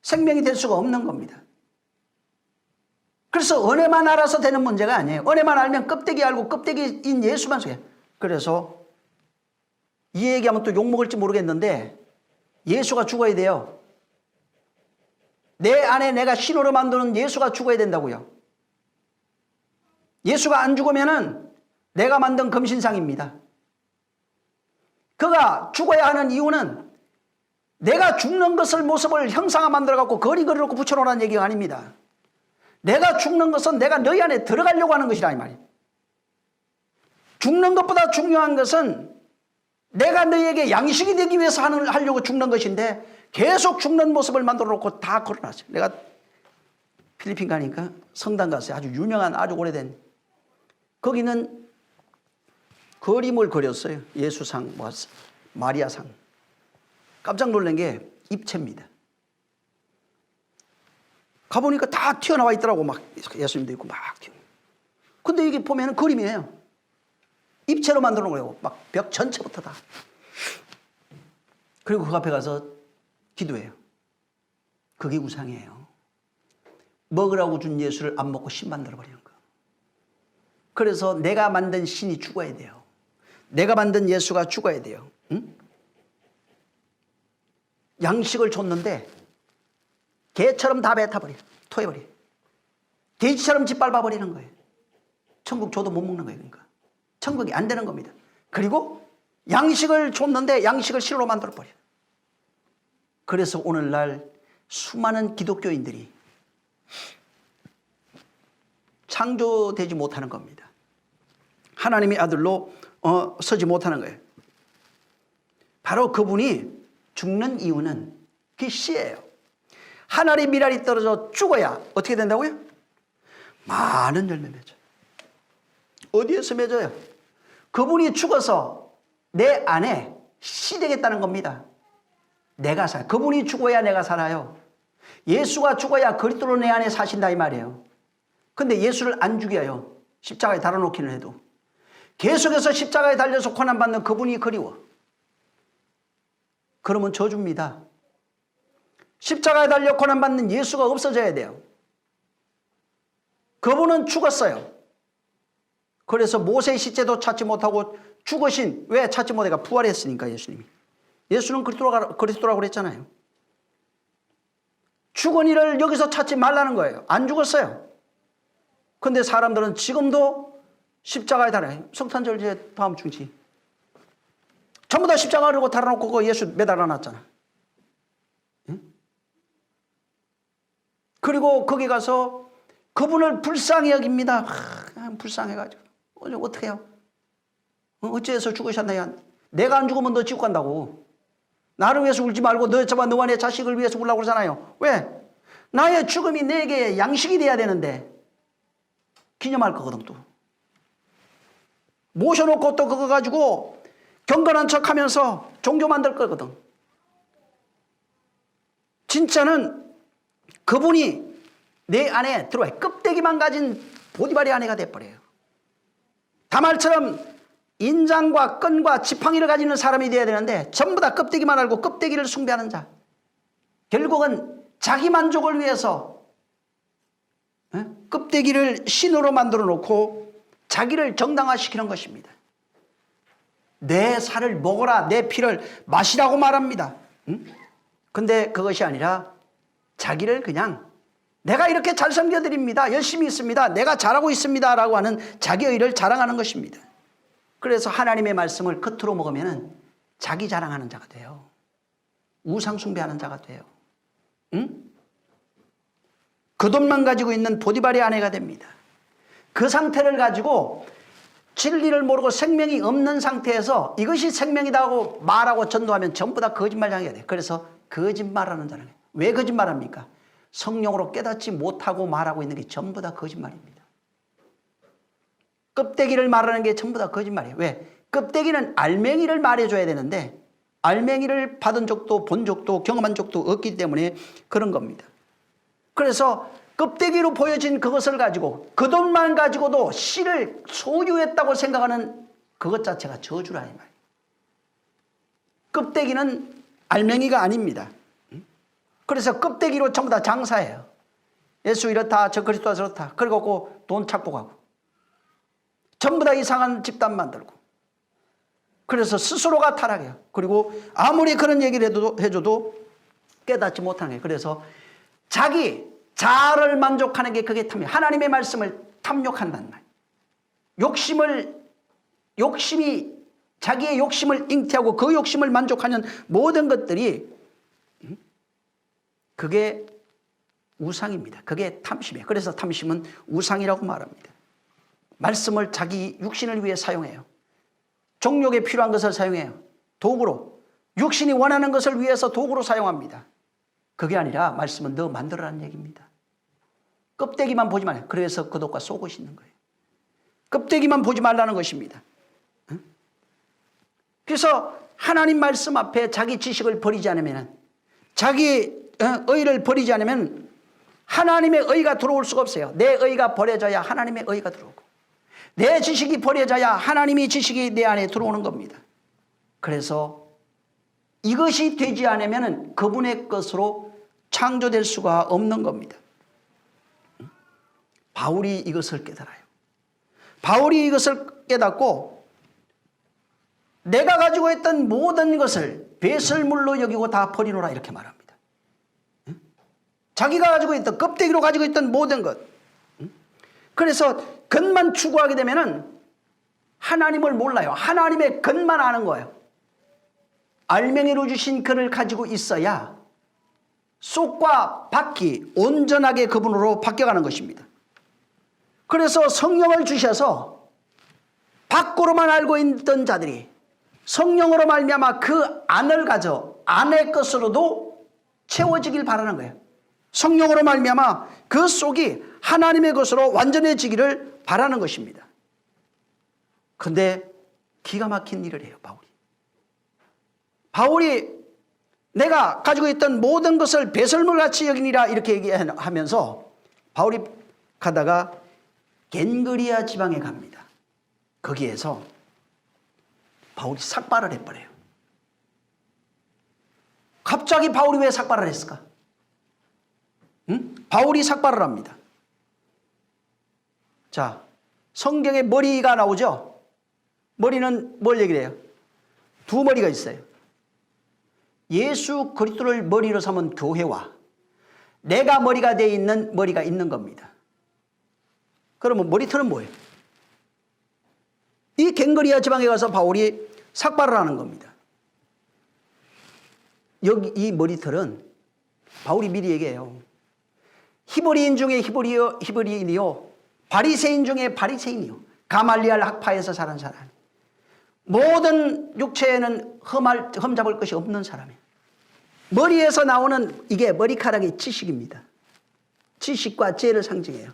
생명이 될 수가 없는 겁니다. 그래서 은혜만 알아서 되는 문제가 아니에요. 은혜만 알면 껍데기 알고 껍데기인 예수만 속해. 그래서 이 얘기하면 또 욕먹을지 모르겠는데 예수가 죽어야 돼요. 내 안에 내가 신으로 만드는 예수가 죽어야 된다고요. 예수가 안 죽으면은 내가 만든 금신상입니다. 그가 죽어야 하는 이유는 내가 죽는 것을 모습을 형상화 만들어갖고 거리거리로 붙여놓으라는 얘기가 아닙니다. 내가 죽는 것은 내가 너희 안에 들어가려고 하는 것이라 이 말이에요. 죽는 것보다 중요한 것은 내가 너희에게 양식이 되기 위해서 하려고 죽는 것인데 계속 죽는 모습을 만들어 놓고 다 걸어놨어요. 내가 필리핀 가니까 성당 갔어요. 아주 유명한 아주 오래된 거기는 그림을 그렸어요. 예수상, 마리아상. 깜짝 놀란 게 입체입니다. 가보니까 다 튀어나와 있더라고. 막 예수님도 있고 막 튀어. 근데 이게 보면 그림이에요. 입체로 만들어 놓은 거예요. 막 벽 전체부터 다. 그리고 그 앞에 가서 기도해요. 그게 우상이에요. 먹으라고 준 예수를 안 먹고 신 만들어 버리는 거. 그래서 내가 만든 신이 죽어야 돼요. 내가 만든 예수가 죽어야 돼요. 응? 양식을 줬는데 개처럼 다 뱉어버려. 토해버려. 돼지처럼 짓밟아버리는 거예요. 천국 줘도 못 먹는 거예요. 그러니까 천국이 안 되는 겁니다. 그리고 양식을 줬는데 양식을 신으로 만들어버려. 그래서 오늘날 수많은 기독교인들이 창조되지 못하는 겁니다. 하나님의 아들로 서지 못하는 거예요. 바로 그분이 죽는 이유는 그 씨예요. 하늘의 미랄이 떨어져 죽어야 어떻게 된다고요? 많은 열매 맺어요. 어디에서 맺어요? 그분이 죽어서 내 안에 씨 되겠다는 겁니다. 내가 살아요. 그분이 죽어야 내가 살아요. 예수가 죽어야 그리스도로 내 안에 사신다 이 말이에요. 근데 예수를 안 죽여요. 십자가에 달아놓기는 해도. 계속해서 십자가에 달려서 고난받는 그분이 그리워. 그러면 저주입니다. 십자가에 달려 고난받는 예수가 없어져야 돼요. 그분은 죽었어요. 그래서 모세의 시체도 찾지 못하고 죽으신, 왜 찾지 못해가 부활했으니까 예수님이. 예수는 그리스도라고 그랬잖아요. 죽은 이를 여기서 찾지 말라는 거예요. 안 죽었어요. 근데 사람들은 지금도 십자가에 달아요. 성탄절 이제 다음 주지. 전부 다 십자가를 달아놓고 그 예수 매달아 놨잖아. 응? 그리고 거기 가서 그분을 불쌍히 여깁니다. 불쌍해가지고. 어떻게 해요? 어째서 죽으셨나요? 내가 안 죽으면 너 지옥 간다고. 나를 위해서 울지 말고 너와 내 자식을 위해서 울라고 그러잖아요. 왜? 나의 죽음이 내게 양식이 돼야 되는데 기념할 거거든. 또 모셔놓고 또 그거 가지고 경건한 척하면서 종교 만들 거거든. 진짜는 그분이 내 안에 들어와요. 껍데기만 가진 보디발의 아내가 돼버려요. 다말처럼 인장과 끈과 지팡이를 가지는 사람이 되어야 되는데 전부 다 껍데기만 알고 껍데기를 숭배하는 자. 결국은 자기 만족을 위해서 껍데기를 신으로 만들어 놓고 자기를 정당화시키는 것입니다. 내 살을 먹어라, 내 피를 마시라고 말합니다. 근데 그것이 아니라 자기를 그냥 내가 이렇게 잘 섬겨드립니다, 열심히 있습니다, 내가 잘하고 있습니다 라고 하는 자기 의를 자랑하는 것입니다. 그래서 하나님의 말씀을 겉으로 먹으면 자기 자랑하는 자가 돼요. 우상 숭배하는 자가 돼요. 그 돈만 가지고 있는 보디발의 아내가 됩니다. 그 상태를 가지고 진리를 모르고 생명이 없는 상태에서 이것이 생명이라고 말하고 전도하면 전부 다 거짓말장애가 돼요. 그래서 거짓말하는 자는 왜 거짓말합니까? 성령으로 깨닫지 못하고 말하고 있는 게 전부 다 거짓말입니다. 껍데기를 말하는 게 전부 다 거짓말이에요. 왜? 껍데기는 알맹이를 말해줘야 되는데 알맹이를 받은 적도 본 적도 경험한 적도 없기 때문에 그런 겁니다. 그래서 껍데기로 보여진 그것을 가지고 그 돈만 가지고도 씨를 소유했다고 생각하는 그것 자체가 저주라 이 말이에요. 껍데기는 알맹이가 아닙니다. 그래서 껍데기로 전부 다 장사해요. 예수 이렇다, 저 그리스도가 저렇다. 그리고 돈 찾고 가고 전부 다 이상한 집단 만들고 그래서 스스로가 타락해요. 그리고 아무리 그런 얘기를 해줘도 깨닫지 못하는 거예요. 그래서 자기 자아를 만족하는 게 그게 탐욕. 하나님의 말씀을 탐욕한다는 말이에요. 욕심이 자기의 욕심을 잉태하고 그 욕심을 만족하는 모든 것들이 그게 우상입니다. 그게 탐심이에요. 그래서 탐심은 우상이라고 말합니다. 말씀을 자기 육신을 위해 사용해요. 정욕에 필요한 것을 사용해요. 도구로. 육신이 원하는 것을 위해서 도구로 사용합니다. 그게 아니라 말씀은 너 만들어라는 얘기입니다. 껍데기만 보지 말아요. 그래서 겉옷과 속옷이 있는 거예요. 껍데기만 보지 말라는 것입니다. 그래서 하나님 말씀 앞에 자기 지식을 버리지 않으면 자기 의를 버리지 않으면 하나님의 의가 들어올 수가 없어요. 내 의가 버려져야 하나님의 의가 들어오고 내 지식이 버려져야 하나님의 지식이 내 안에 들어오는 겁니다. 그래서 이것이 되지 않으면 그분의 것으로 창조될 수가 없는 겁니다. 바울이 이것을 깨달아요. 바울이 이것을 깨닫고 내가 가지고 있던 모든 것을 배설물로 여기고 다 버리노라 이렇게 말합니다. 자기가 가지고 있던 껍데기로 가지고 있던 모든 것. 그래서 겉만 추구하게 되면은 하나님을 몰라요. 하나님의 겉만 아는 거예요. 알맹이로 주신 그를 가지고 있어야 속과 밖이 온전하게 그분으로 바뀌어가는 것입니다. 그래서 성령을 주셔서 밖으로만 알고 있던 자들이 성령으로 말미암아 그 안을 가져 안의 것으로도 채워지길 바라는 거예요. 성령으로 말미암아 그 속이 하나님의 것으로 완전해지기를 바라는 것입니다. 그런데 기가 막힌 일을 해요. 바울이 내가 가지고 있던 모든 것을 배설물같이 여기니라 이렇게 얘기하면서 바울이 가다가 겐그리아 지방에 갑니다. 거기에서 바울이 삭발을 해버려요. 갑자기 바울이 왜 삭발을 했을까? 바울이 삭발을 합니다. 자, 성경에 머리가 나오죠? 머리는 뭘 얘기를 해요? 두 머리가 있어요. 예수 그리스도를 머리로 삼은 교회와 내가 머리가 되어 있는 머리가 있는 겁니다. 그러면 머리털은 뭐예요? 이 겐그리아 지방에 가서 바울이 삭발을 하는 겁니다. 여기 이 머리털은 바울이 미리 얘기해요. 히브리인 중에 히브리인이요 바리새인 중에 바리새인이요 가말리알 학파에서 자란 사람. 모든 육체에는 흠잡을 것이 없는 사람이에요. 머리에서 나오는 이게 머리카락이 지식입니다. 지식과 지혜를 상징해요.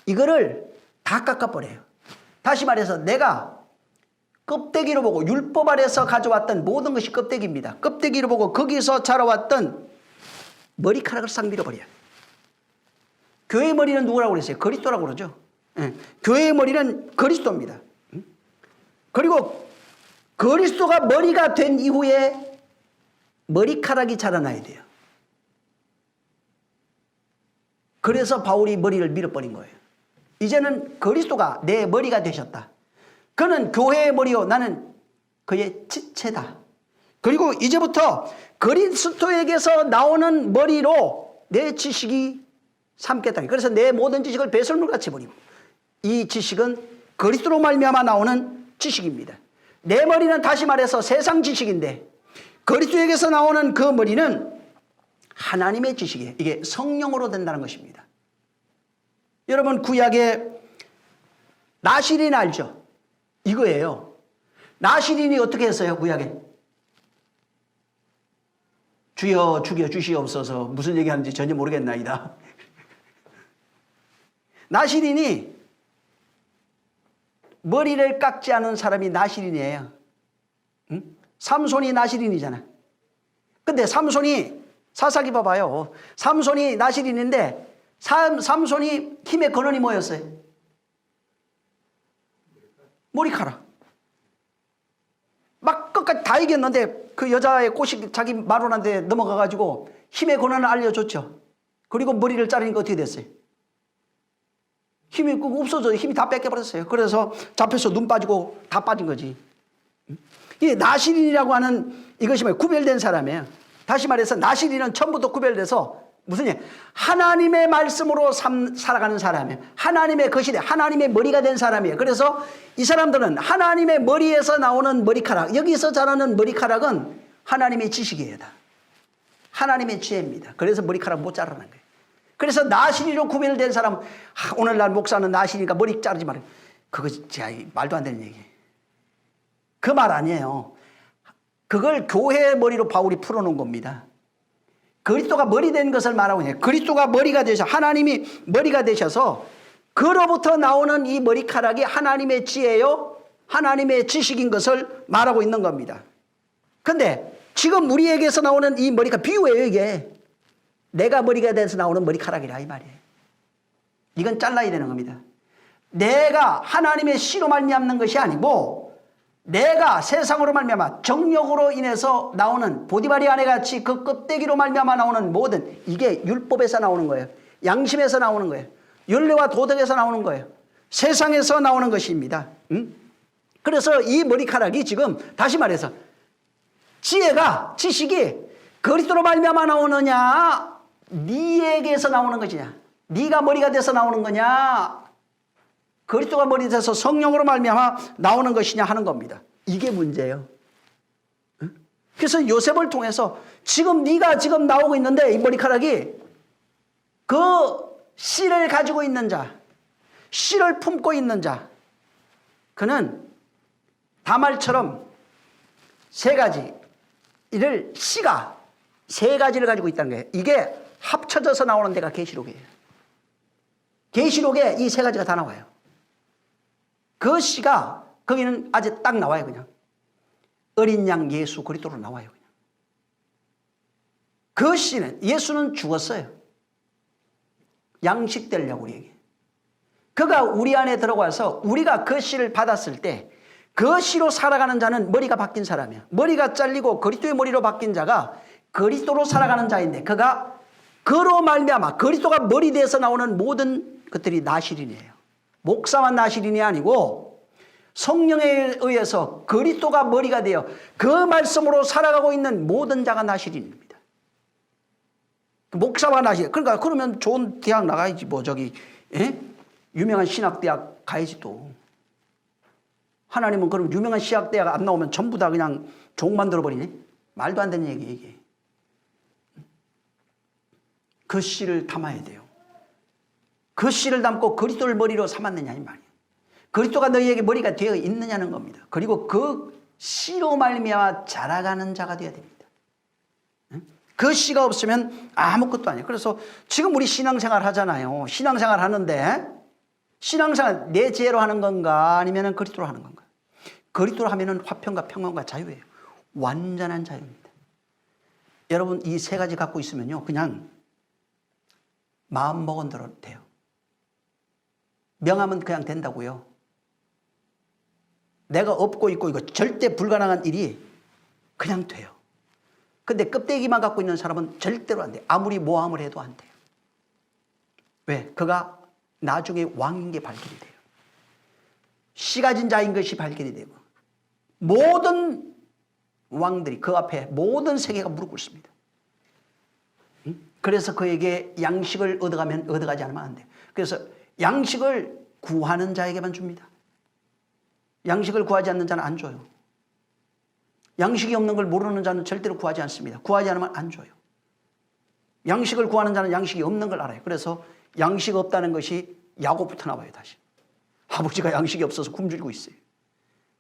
이거를 다 깎아버려요. 다시 말해서 내가 껍데기로 보고 율법 아래서 가져왔던 모든 것이 껍데기입니다. 껍데기로 보고 거기서 자라왔던 머리카락을 싹 밀어버려요. 교회의 머리는 누구라고 그랬어요? 그리스도라고 그러죠. 예. 교회의 머리는 그리스도입니다. 그리고 그리스도가 머리가 된 이후에 머리카락이 자라나야 돼요. 그래서 바울이 머리를 밀어버린 거예요. 이제는 그리스도가 내 머리가 되셨다. 그는 교회의 머리요 나는 그의 지체다. 그리고 이제부터 그리스도에게서 나오는 머리로 내 지식이 삼겠다. 그래서 내 모든 지식을 배설물같이 버리고 이 지식은 그리스도로 말미암아 나오는 지식입니다. 내 머리는 다시 말해서 세상 지식인데 그리스도에게서 나오는 그 머리는 하나님의 지식이에요. 이게 성령으로 된다는 것입니다. 여러분 구약에 나시린 알죠? 이거예요. 나시린이 어떻게 했어요? 구약에 주여 죽여 주시옵소서 무슨 얘기하는지 전혀 모르겠나이다. 나시린이 머리를 깎지 않은 사람이 나시린이에요. 응? 삼손이 나시린이잖아. 근데 삼손이 사사기 봐봐요. 삼손이 나시린인데 삼손이 힘의 근원이 뭐였어요? 머리카락. 막 끝까지 다 이겼는데 그 여자의 꼬시 자기 마누라한테 넘어가가지고 힘의 근원을 알려줬죠. 그리고 머리를 자르니까 어떻게 됐어요? 힘이 없어져. 힘이 다 뺏겨버렸어요. 그래서 잡혀서 눈 빠지고 다 빠진 거지. 이 나시린이라고 하는 이것이 뭐예요? 구별된 사람이에요. 다시 말해서 나시린은 처음부터 구별돼서 무슨 일? 하나님의 말씀으로 살아가는 사람이에요. 하나님의 거시대, 하나님의 머리가 된 사람이에요. 그래서 이 사람들은 하나님의 머리에서 나오는 머리카락, 여기서 자라는 머리카락은 하나님의 지식이에요. 다. 하나님의 지혜입니다. 그래서 머리카락 못 자르는 거예요. 그래서 나시리로 구별된 사람은 오늘날 목사는 나시리니까 머리 자르지 말아요. 그거 진짜 말도 안 되는 얘기예요. 그 말 아니에요. 그걸 교회의 머리로 바울이 풀어놓은 겁니다. 그리스도가 머리 된 것을 말하고 있네요. 그리스도가 머리가 되셔 하나님이 머리가 되셔서 그로부터 나오는 이 머리카락이 하나님의 지혜요 하나님의 지식인 것을 말하고 있는 겁니다. 근데 지금 우리에게서 나오는 이 머리카락 비유예요. 이게 내가 머리가 돼서 나오는 머리카락이라 이 말이에요. 이건 잘라야 되는 겁니다. 내가 하나님의 씨로 말미암는 것이 아니고 내가 세상으로 말미암아 정욕으로 인해서 나오는 보디바리 아내같이 그 껍데기로 말미암아 나오는 모든 이게 율법에서 나오는 거예요. 양심에서 나오는 거예요. 윤리와 도덕에서 나오는 거예요. 세상에서 나오는 것입니다. 그래서 이 머리카락이 지금 다시 말해서 지식이 그리스도로 말미암아 나오느냐 네에게서 나오는 것이냐 네가 머리가 돼서 나오는 거냐 그리스도가 머리 돼서 성령으로 말미암아 나오는 것이냐 하는 겁니다. 이게 문제예요. 그래서 요셉을 통해서 지금 네가 지금 나오고 있는데 이 머리카락이 그 씨를 가지고 있는 자, 씨를 품고 있는 자, 그는 다말처럼 세 가지 이를 씨가 세 가지를 가지고 있다는 거예요. 이게 합쳐져서 나오는 데가 계시록이에요. 계시록에 이 세 가지가 다 나와요. 그 씨가 거기는 아주 딱 나와요. 그냥 어린 양 예수 그리스도로 나와요. 그냥 그 씨는 예수는 죽었어요. 양식되려고 우리에게. 그가 우리 안에 들어가서 우리가 그 씨를 받았을 때 그 씨로 살아가는 자는 머리가 바뀐 사람이야. 머리가 잘리고 그리스도의 머리로 바뀐 자가 그리스도로 살아가는 자인데 그가 그로 말미암아 그리스도가 머리 돼서 나오는 모든 것들이 나시린이에요. 목사만 나시린이 아니고 성령에 의해서 그리스도가 머리가 되어 그 말씀으로 살아가고 있는 모든 자가 나시린입니다. 목사가 나시린. 그러니까 그러면 좋은 대학 나가야지 뭐 저기 유명한 신학대학 가야지 또. 하나님은 그럼 유명한 신학대학 안 나오면 전부 다 그냥 종 만들어버리네? 말도 안 되는 얘기예요 이게. 그 씨를 담아야 돼요. 그 씨를 담고 그리스도를 머리로 삼았느냐 이 말이에요. 그리스도가 너희에게 머리가 되어 있느냐는 겁니다. 그리고 그 씨로 말미암아 자라가는 자가 되어야 됩니다. 그 씨가 없으면 아무것도 아니에요. 그래서 지금 우리 신앙생활 하잖아요. 신앙생활 하는데 신앙생활 내 지혜로 하는 건가 아니면 그리스도로 하는 건가? 그리스도로 하면은 화평과 평안과 자유예요. 완전한 자유입니다. 여러분 이 세 가지 갖고 있으면요 그냥 마음 먹은 대로 돼요. 명하면 그냥 된다고요. 내가 업고 있고 이거 절대 불가능한 일이 그냥 돼요. 근데 껍데기만 갖고 있는 사람은 절대로 안 돼요. 아무리 모함을 해도 안 돼요. 왜? 그가 나중에 왕인 게 발견이 돼요. 씨 가진 자인 것이 발견이 되고 모든 왕들이 그 앞에 모든 세계가 무릎 꿇습니다. 그래서 그에게 양식을 얻어가면 얻어가지 않으면 안 돼요. 그래서 양식을 구하는 자에게만 줍니다. 양식을 구하지 않는 자는 안 줘요. 양식이 없는 걸 모르는 자는 절대로 구하지 않습니다. 구하지 않으면 안 줘요. 양식을 구하는 자는 양식이 없는 걸 알아요. 그래서 양식 없다는 것이 야곱부터 나와요. 다시 아버지가 양식이 없어서 굶주리고 있어요.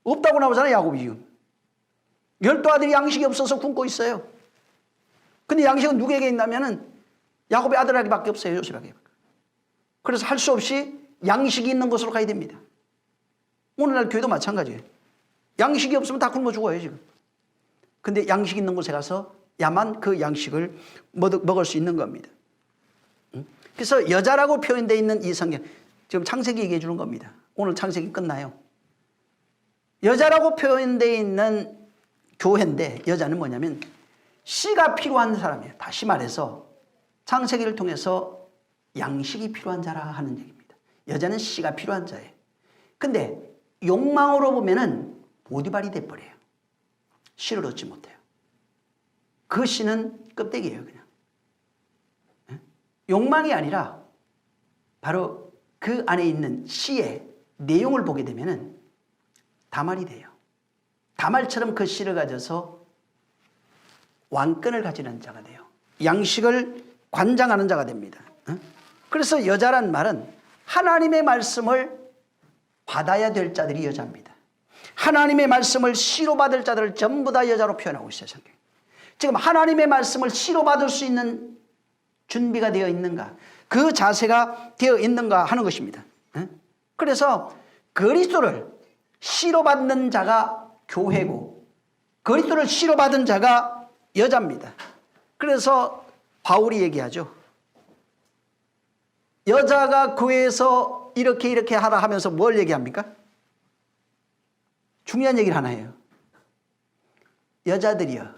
없다고 나오잖아요. 야곱이 지금 12 아들이 양식이 없어서 굶고 있어요. 근데 양식은 누구에게 있냐면은 야곱의 아들에게밖에 없어요. 요셉에게. 그래서 할 수 없이 양식이 있는 곳으로 가야 됩니다. 오늘날 교회도 마찬가지예요. 양식이 없으면 다 굶어 죽어요 지금. 근데 양식 있는 곳에 가서 야만 그 양식을 먹을 수 있는 겁니다. 그래서 여자라고 표현되어 있는 이 성경 지금 창세기 얘기해 주는 겁니다. 오늘 창세기 끝나요. 여자라고 표현되어 있는 교회인데 여자는 뭐냐면 씨가 필요한 사람이에요. 다시 말해서 창세기를 통해서 양식이 필요한 자라 하는 얘기입니다. 여자는 씨가 필요한 자예요. 근데 욕망으로 보면은 보디발이 돼버려요. 씨를 얻지 못해요. 그 씨는 껍데기예요 그냥. 욕망이 아니라 바로 그 안에 있는 씨의 내용을 보게 되면은 다말이 돼요. 다말처럼 그 씨를 가져서 왕권을 가지는 자가 돼요. 양식을 관장하는 자가 됩니다. 그래서 여자란 말은 하나님의 말씀을 받아야 될 자들이 여자입니다. 하나님의 말씀을 씨로 받을 자들을 전부 다 여자로 표현하고 있어요. 성경. 지금 하나님의 말씀을 씨로 받을 수 있는 준비가 되어 있는가, 그 자세가 되어 있는가 하는 것입니다. 그래서 그리스도를 씨로 받는 자가 교회고 그리스도를 씨로 받은 자가 여자입니다. 그래서 바울이 얘기하죠. 여자가 교회에서 이렇게 하라 하면서 뭘 얘기합니까? 중요한 얘기를 하나 해요. 여자들이여,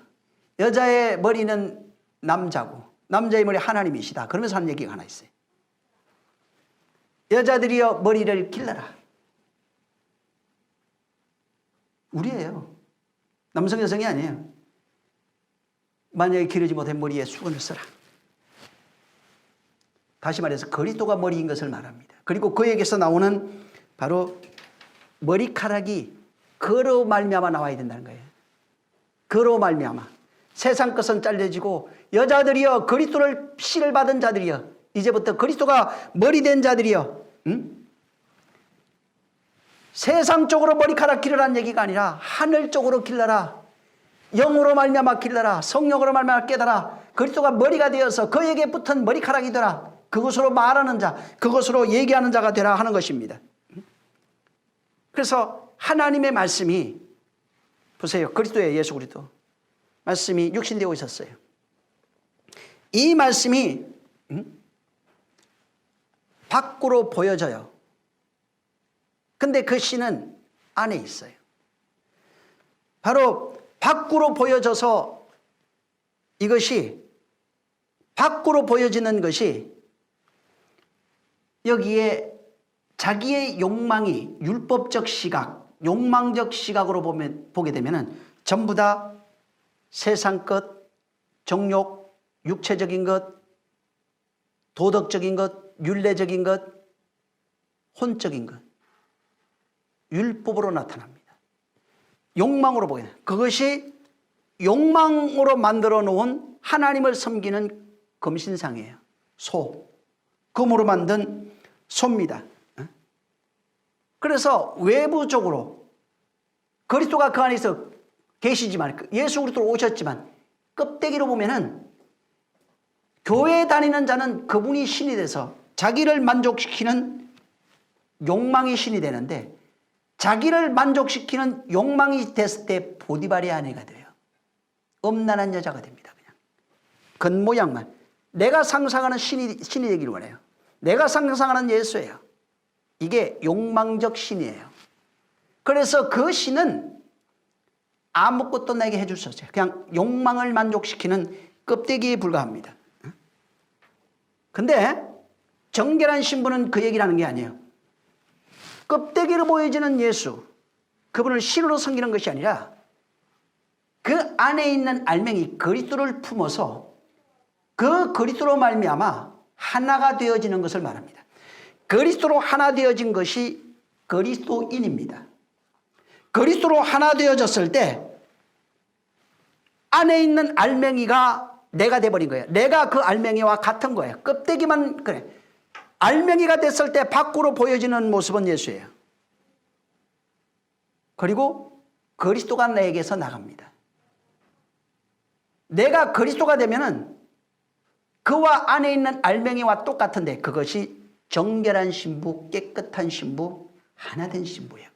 여자의 머리는 남자고 남자의 머리 하나님이시다. 그러면서 하는 얘기가 하나 있어요. 여자들이여 머리를 길러라. 우리예요. 남성 여성이 아니에요. 만약에 기르지 못한 머리에 수건을 써라. 다시 말해서 그리스도가 머리인 것을 말합니다. 그리고 그에게서 나오는 바로 머리카락이 그로 말미암아 나와야 된다는 거예요. 그로 말미암아. 세상 것은 잘려지고 여자들이여 그리스도를 씨를 받은 자들이여 이제부터 그리스도가 머리 된 자들이여 세상 쪽으로 머리카락 기르라는 얘기가 아니라 하늘 쪽으로 길러라. 영으로 말미암아 길러라. 성령으로 말미암아 깨달아. 그리스도가 머리가 되어서 그에게 붙은 머리카락이 되라. 그것으로 말하는 자, 그것으로 얘기하는 자가 되라 하는 것입니다. 그래서 하나님의 말씀이 보세요. 그리스도의 예수 그리스도 말씀이 육신되어 있었어요. 이 말씀이 밖으로 보여져요. 근데 그 씨는 안에 있어요. 바로 밖으로 보여져서 이것이 밖으로 보여지는 것이 여기에 자기의 욕망이 율법적 시각, 욕망적 시각으로 보게 되면은 전부 다 세상 것, 정욕, 육체적인 것, 도덕적인 것, 율례적인 것, 혼적인 것, 율법으로 나타납니다. 욕망으로 보게 돼요. 그것이 욕망으로 만들어 놓은 하나님을 섬기는 금신상이에요. 소, 금으로 만든 소입니다. 그래서 외부적으로 그리스도가 그 안에서 계시지만 예수 그리스도로 오셨지만 껍데기로 보면은 교회에 다니는 자는 그분이 신이 돼서 자기를 만족시키는 욕망이 신이 되는데, 자기를 만족시키는 욕망이 됐을 때 보디발의 아내가 돼요. 음란한 여자가 됩니다. 그냥 겉모양만. 내가 상상하는 신이 되기를 원해요. 내가 상상하는 예수예요. 이게 욕망적 신이에요. 그래서 그 신은 아무것도 내게 해줄 수 없어요. 그냥 욕망을 만족시키는 껍데기에 불과합니다. 근데 정결한 신부는 그 얘기를 하는 게 아니에요. 껍데기로 보여지는 예수, 그분을 신으로 섬기는 것이 아니라 그 안에 있는 알맹이 그리스도를 품어서 그 그리스도로 말미암아 하나가 되어지는 것을 말합니다. 그리스도로 하나 되어진 것이 그리스도인입니다. 그리스도로 하나 되어졌을 때 안에 있는 알맹이가 내가 돼버린 거예요. 내가 그 알맹이와 같은 거예요. 껍데기만 그래. 알맹이가 됐을 때 밖으로 보여지는 모습은 예수예요. 그리고 그리스도가 내게서 나갑니다. 내가 그리스도가 되면은 그와 안에 있는 알맹이와 똑같은데 그것이 정결한 신부, 깨끗한 신부, 하나된 신부예요.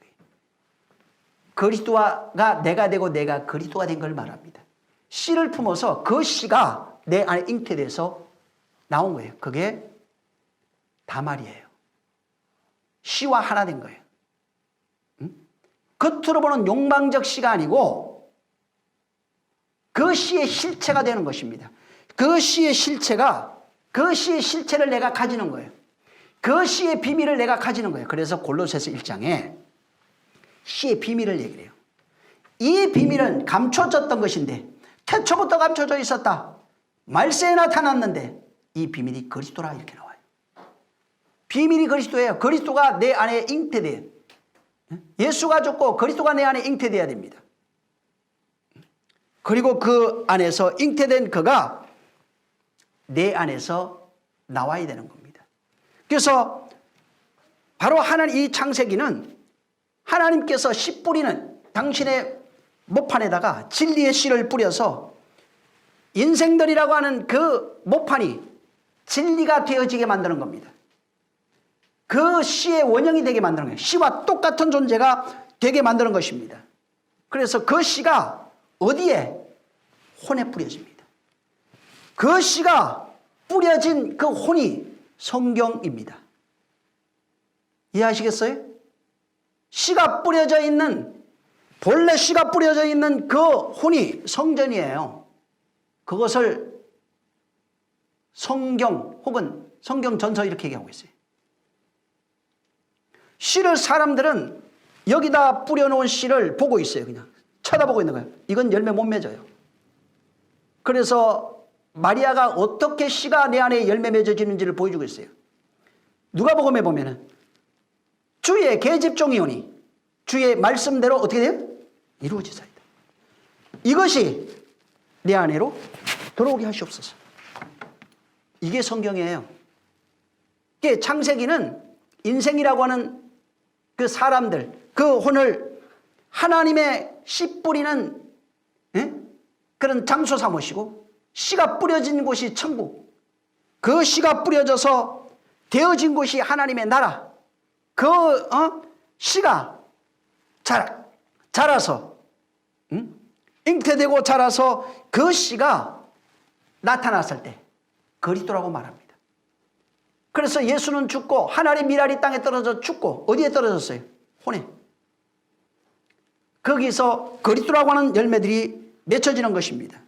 그리스도가 내가 되고 내가 그리스도가 된 걸 말합니다. 씨를 품어서 그 씨가 내 안에 잉태돼서 나온 거예요. 그게 다말이에요. 씨와 하나 된 거예요. 겉으로 보는 욕망적 씨가 아니고 그 씨의 실체가 되는 것입니다. 그 씨의 실체를 내가 가지는 거예요. 그 씨의 비밀을 내가 가지는 거예요. 그래서 골로새서 1장에 씨의 비밀을 얘기해요. 이 비밀은 감춰졌던 것인데 태초부터 감춰져 있었다. 말세에 나타났는데 이 비밀이 그리스도라 이렇게 나와요. 비밀이 그리스도예요. 그리스도가 내 안에 잉태돼요. 예수가 죽고 그리스도가 내 안에 잉태돼야 됩니다. 그리고 그 안에서 잉태된 그가 내 안에서 나와야 되는 겁니다. 그래서 바로 하나님 이 창세기는 하나님께서 씨 뿌리는 당신의 모판에다가 진리의 씨를 뿌려서 인생들이라고 하는 그 모판이 진리가 되어지게 만드는 겁니다. 그 씨의 원형이 되게 만드는 거예요. 씨와 똑같은 존재가 되게 만드는 것입니다. 그래서 그 씨가 어디에? 혼에 뿌려집니다. 그 씨가 뿌려진 그 혼이 성경입니다. 이해하시겠어요? 씨가 뿌려져 있는, 본래 씨가 뿌려져 있는 그 혼이 성전이에요. 그것을 성경 혹은 성경 전서 이렇게 얘기하고 있어요. 씨를 사람들은 여기다 뿌려놓은 씨를 보고 있어요. 그냥 쳐다보고 있는 거예요. 이건 열매 못 맺어요. 그래서 마리아가 어떻게 씨가 내 안에 열매 맺어지는지를 보여주고 있어요. 누가복음에 보면은 주의 계집종이오니 주의 말씀대로 어떻게 돼요? 이루어지사이다. 이것이 내 안으로 들어오게 하시옵소서. 이게 성경이에요. 이게 창세기는 인생이라고 하는 그 사람들, 그 혼을 하나님의 씨 뿌리는 그런 장소 삼으시고 씨가 뿌려진 곳이 천국, 그 씨가 뿌려져서 되어진 곳이 하나님의 나라, 그 씨가 자라서 잉태되고 자라서 그 씨가 나타났을 때 그리스도라고 말합니다. 그래서 예수는 죽고 하나님의 미랄이 땅에 떨어져 죽고 어디에 떨어졌어요? 혼에. 거기서 그리스도라고 하는 열매들이 맺혀지는 것입니다.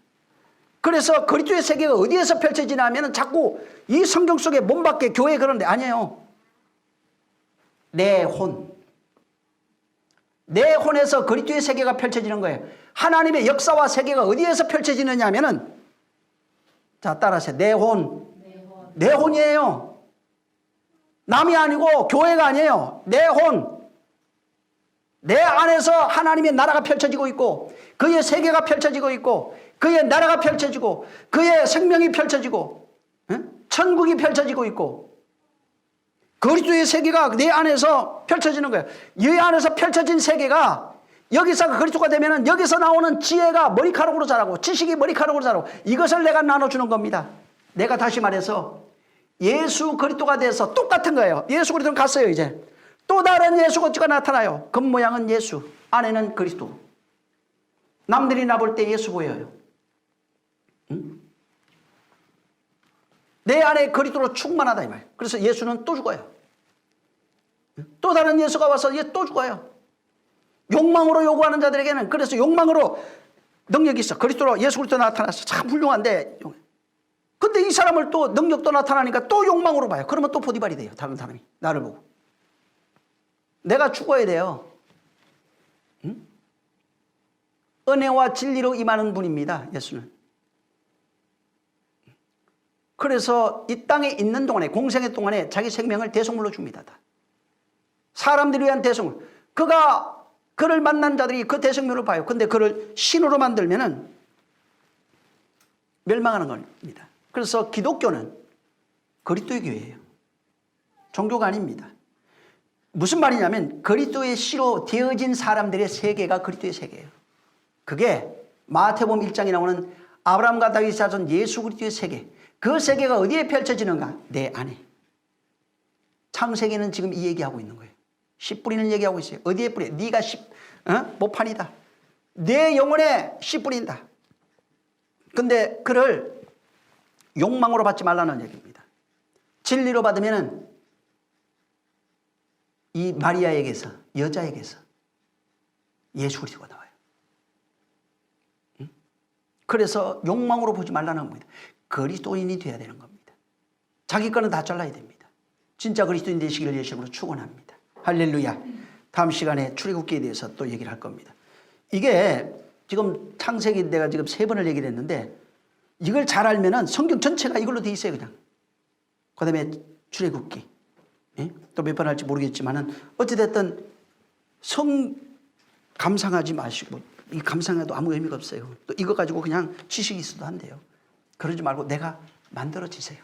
그래서 그리스도의 세계가 어디에서 펼쳐지냐 하면 자꾸 이 성경 속에 몸밖에 교회 그러는데 아니에요. 내 혼. 내 혼에서 그리스도의 세계가 펼쳐지는 거예요. 하나님의 역사와 세계가 어디에서 펼쳐지느냐 하면은, 자, 따라하세요. 내 혼. 내 혼이에요. 남이 아니고 교회가 아니에요. 내 혼. 내 안에서 하나님의 나라가 펼쳐지고 있고 그의 세계가 펼쳐지고 있고 그의 나라가 펼쳐지고 그의 생명이 펼쳐지고 천국이 펼쳐지고 있고 그리스도의 세계가 내 안에서 펼쳐지는 거예요. 이 안에서 펼쳐진 세계가 여기서 그리스도가 되면은 여기서 나오는 지혜가 머리카락으로 자라고 지식이 머리카락으로 자라고 이것을 내가 나눠주는 겁니다. 내가 다시 말해서 예수 그리스도가 돼서 똑같은 거예요. 예수 그리스도는 갔어요. 이제 또 다른 예수 그리스도가 나타나요. 겉모양은 예수, 안에는 그리스도. 남들이 나 볼 때 예수 보여요. 응? 내 안에 그리스도로 충만하다 이 말이에요. 그래서 예수는 또 죽어요. 또 다른 예수가 와서 얘 또 죽어요. 욕망으로 요구하는 자들에게는, 그래서 욕망으로 능력이 있어. 그리스도로 예수 그리스도 나타났어. 참 훌륭한데, 근데 이 사람을 또 능력도 나타나니까 또 욕망으로 봐요. 그러면 또 보디발이 돼요. 다른 사람이 나를 보고. 내가 죽어야 돼요. 응? 은혜와 진리로 임하는 분입니다. 예수는. 그래서 이 땅에 있는 동안에, 공생의 동안에 자기 생명을 대속물로 줍니다. 사람들을 위한 대속물. 그를 만난 자들이 그 대속물을 봐요. 근데 그를 신으로 만들면은 멸망하는 겁니다. 그래서 기독교는 그리스도의 교회예요. 종교가 아닙니다. 무슨 말이냐면 그리스도의 씨로 되어진 사람들의 세계가 그리스도의 세계예요. 그게 마태복음 1장에 나오는 아브라함과 다윗이 자손 예수 그리스도의 세계. 그 세계가 어디에 펼쳐지는가? 내 안에. 창세기는 지금 이 얘기하고 있는 거예요. 씨 뿌리는 얘기하고 있어요. 어디에 뿌려? 네가 모판이다. 내 영혼에 씨 뿌린다. 근데 그를 욕망으로 받지 말라는 얘기입니다. 진리로 받으면은 이 마리아에게서, 여자에게서 예수 그리스도가 나와요. 그래서 욕망으로 보지 말라는 겁니다. 그리스도인이 되어야 되는 겁니다. 자기 거는 다 잘라야 됩니다. 진짜 그리스도인 되시기를 예수님으로 축원합니다. 할렐루야. 다음 시간에 출애굽기에 대해서 또 얘기를 할 겁니다. 이게 지금 창세기 내가 지금 3번을 얘기를 했는데 이걸 잘 알면은 성경 전체가 이걸로 돼 있어요. 그냥. 그 다음에 출애굽기. 예? 또 몇 번 할지 모르겠지만은 어찌됐든 감상하지 마시고, 이 감상해도 아무 의미가 없어요. 또 이거 가지고 그냥 지식이 있어도 안 돼요. 그러지 말고 내가 만들어지세요.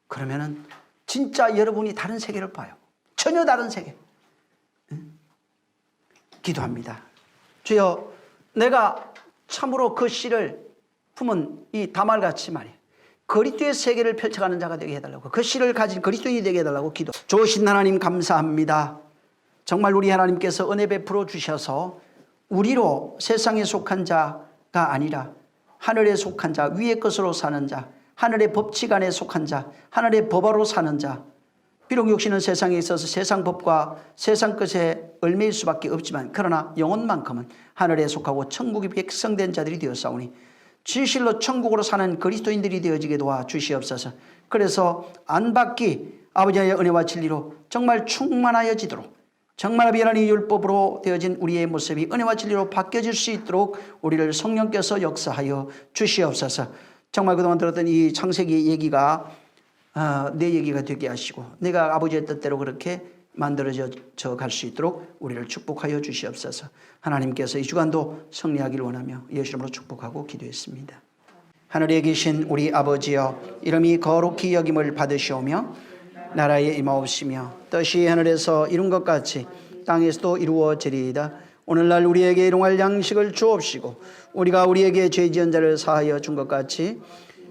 그러면은 진짜 여러분이 다른 세계를 봐요. 전혀 다른 세계. 기도합니다. 주여, 내가 참으로 그 씨를 품은 이 다말같이 말이에요. 그리스도의 세계를 펼쳐가는 자가 되게 해달라고, 그 씨를 가진 그리스도인이 되게 해달라고 기도. 좋으신 하나님 감사합니다. 정말 우리 하나님께서 은혜 베풀어 주셔서 우리로 세상에 속한 자가 아니라 하늘에 속한 자, 위의 것으로 사는 자, 하늘의 법칙 안에 속한 자, 하늘의 법으로 사는 자. 비록 육신은 세상에 있어서 세상 법과 세상 것에 얽매일 수밖에 없지만 그러나 영혼만큼은 하늘에 속하고 천국이 백성된 자들이 되었사오니 진실로 천국으로 사는 그리스도인들이 되어지게 도와 주시옵소서. 그래서 안팎이 아버지의 은혜와 진리로 정말 충만하여지도록, 정말 하나님의 율법으로 되어진 우리의 모습이 은혜와 진리로 바뀌어질 수 있도록 우리를 성령께서 역사하여 주시옵소서. 정말 그동안 들었던 이 창세기 얘기가 내 얘기가 되게 하시고 내가 아버지의 뜻대로 그렇게 만들어져 갈 수 있도록 우리를 축복하여 주시옵소서. 하나님께서 이 주간도 승리하기를 원하며 예수 이름으로 축복하고 기도했습니다. 하늘에 계신 우리 아버지여, 이름이 거룩히 여김을 받으시오며 나라에 임하옵시며 뜻이 하늘에서 이룬 것 같이 땅에서도 이루어지리이다. 오늘날 우리에게 일용할 양식을 주옵시고 우리가 우리에게 죄 지은 자를 사하여 준 것 같이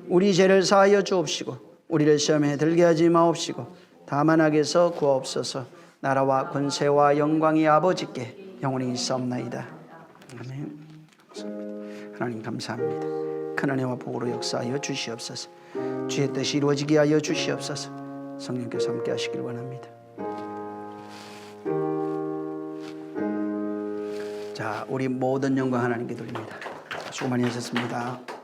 우리 죄를 사하여 주옵시고 우리를 시험에 들게 하지 마옵시고 다만 악에서 구하옵소서. 나라와 권세와 영광이 아버지께 영원히 있사옵나이다. 아멘. 하나님 감사합니다. 큰 은혜와 복으로 역사하여 주시옵소서. 주의 뜻이 이루어지게 하여 주시옵소서. 성령께서 함께 하시길 원합니다. 자, 우리 모든 영광 하나님께 돌립니다. 수고 많이 하셨습니다.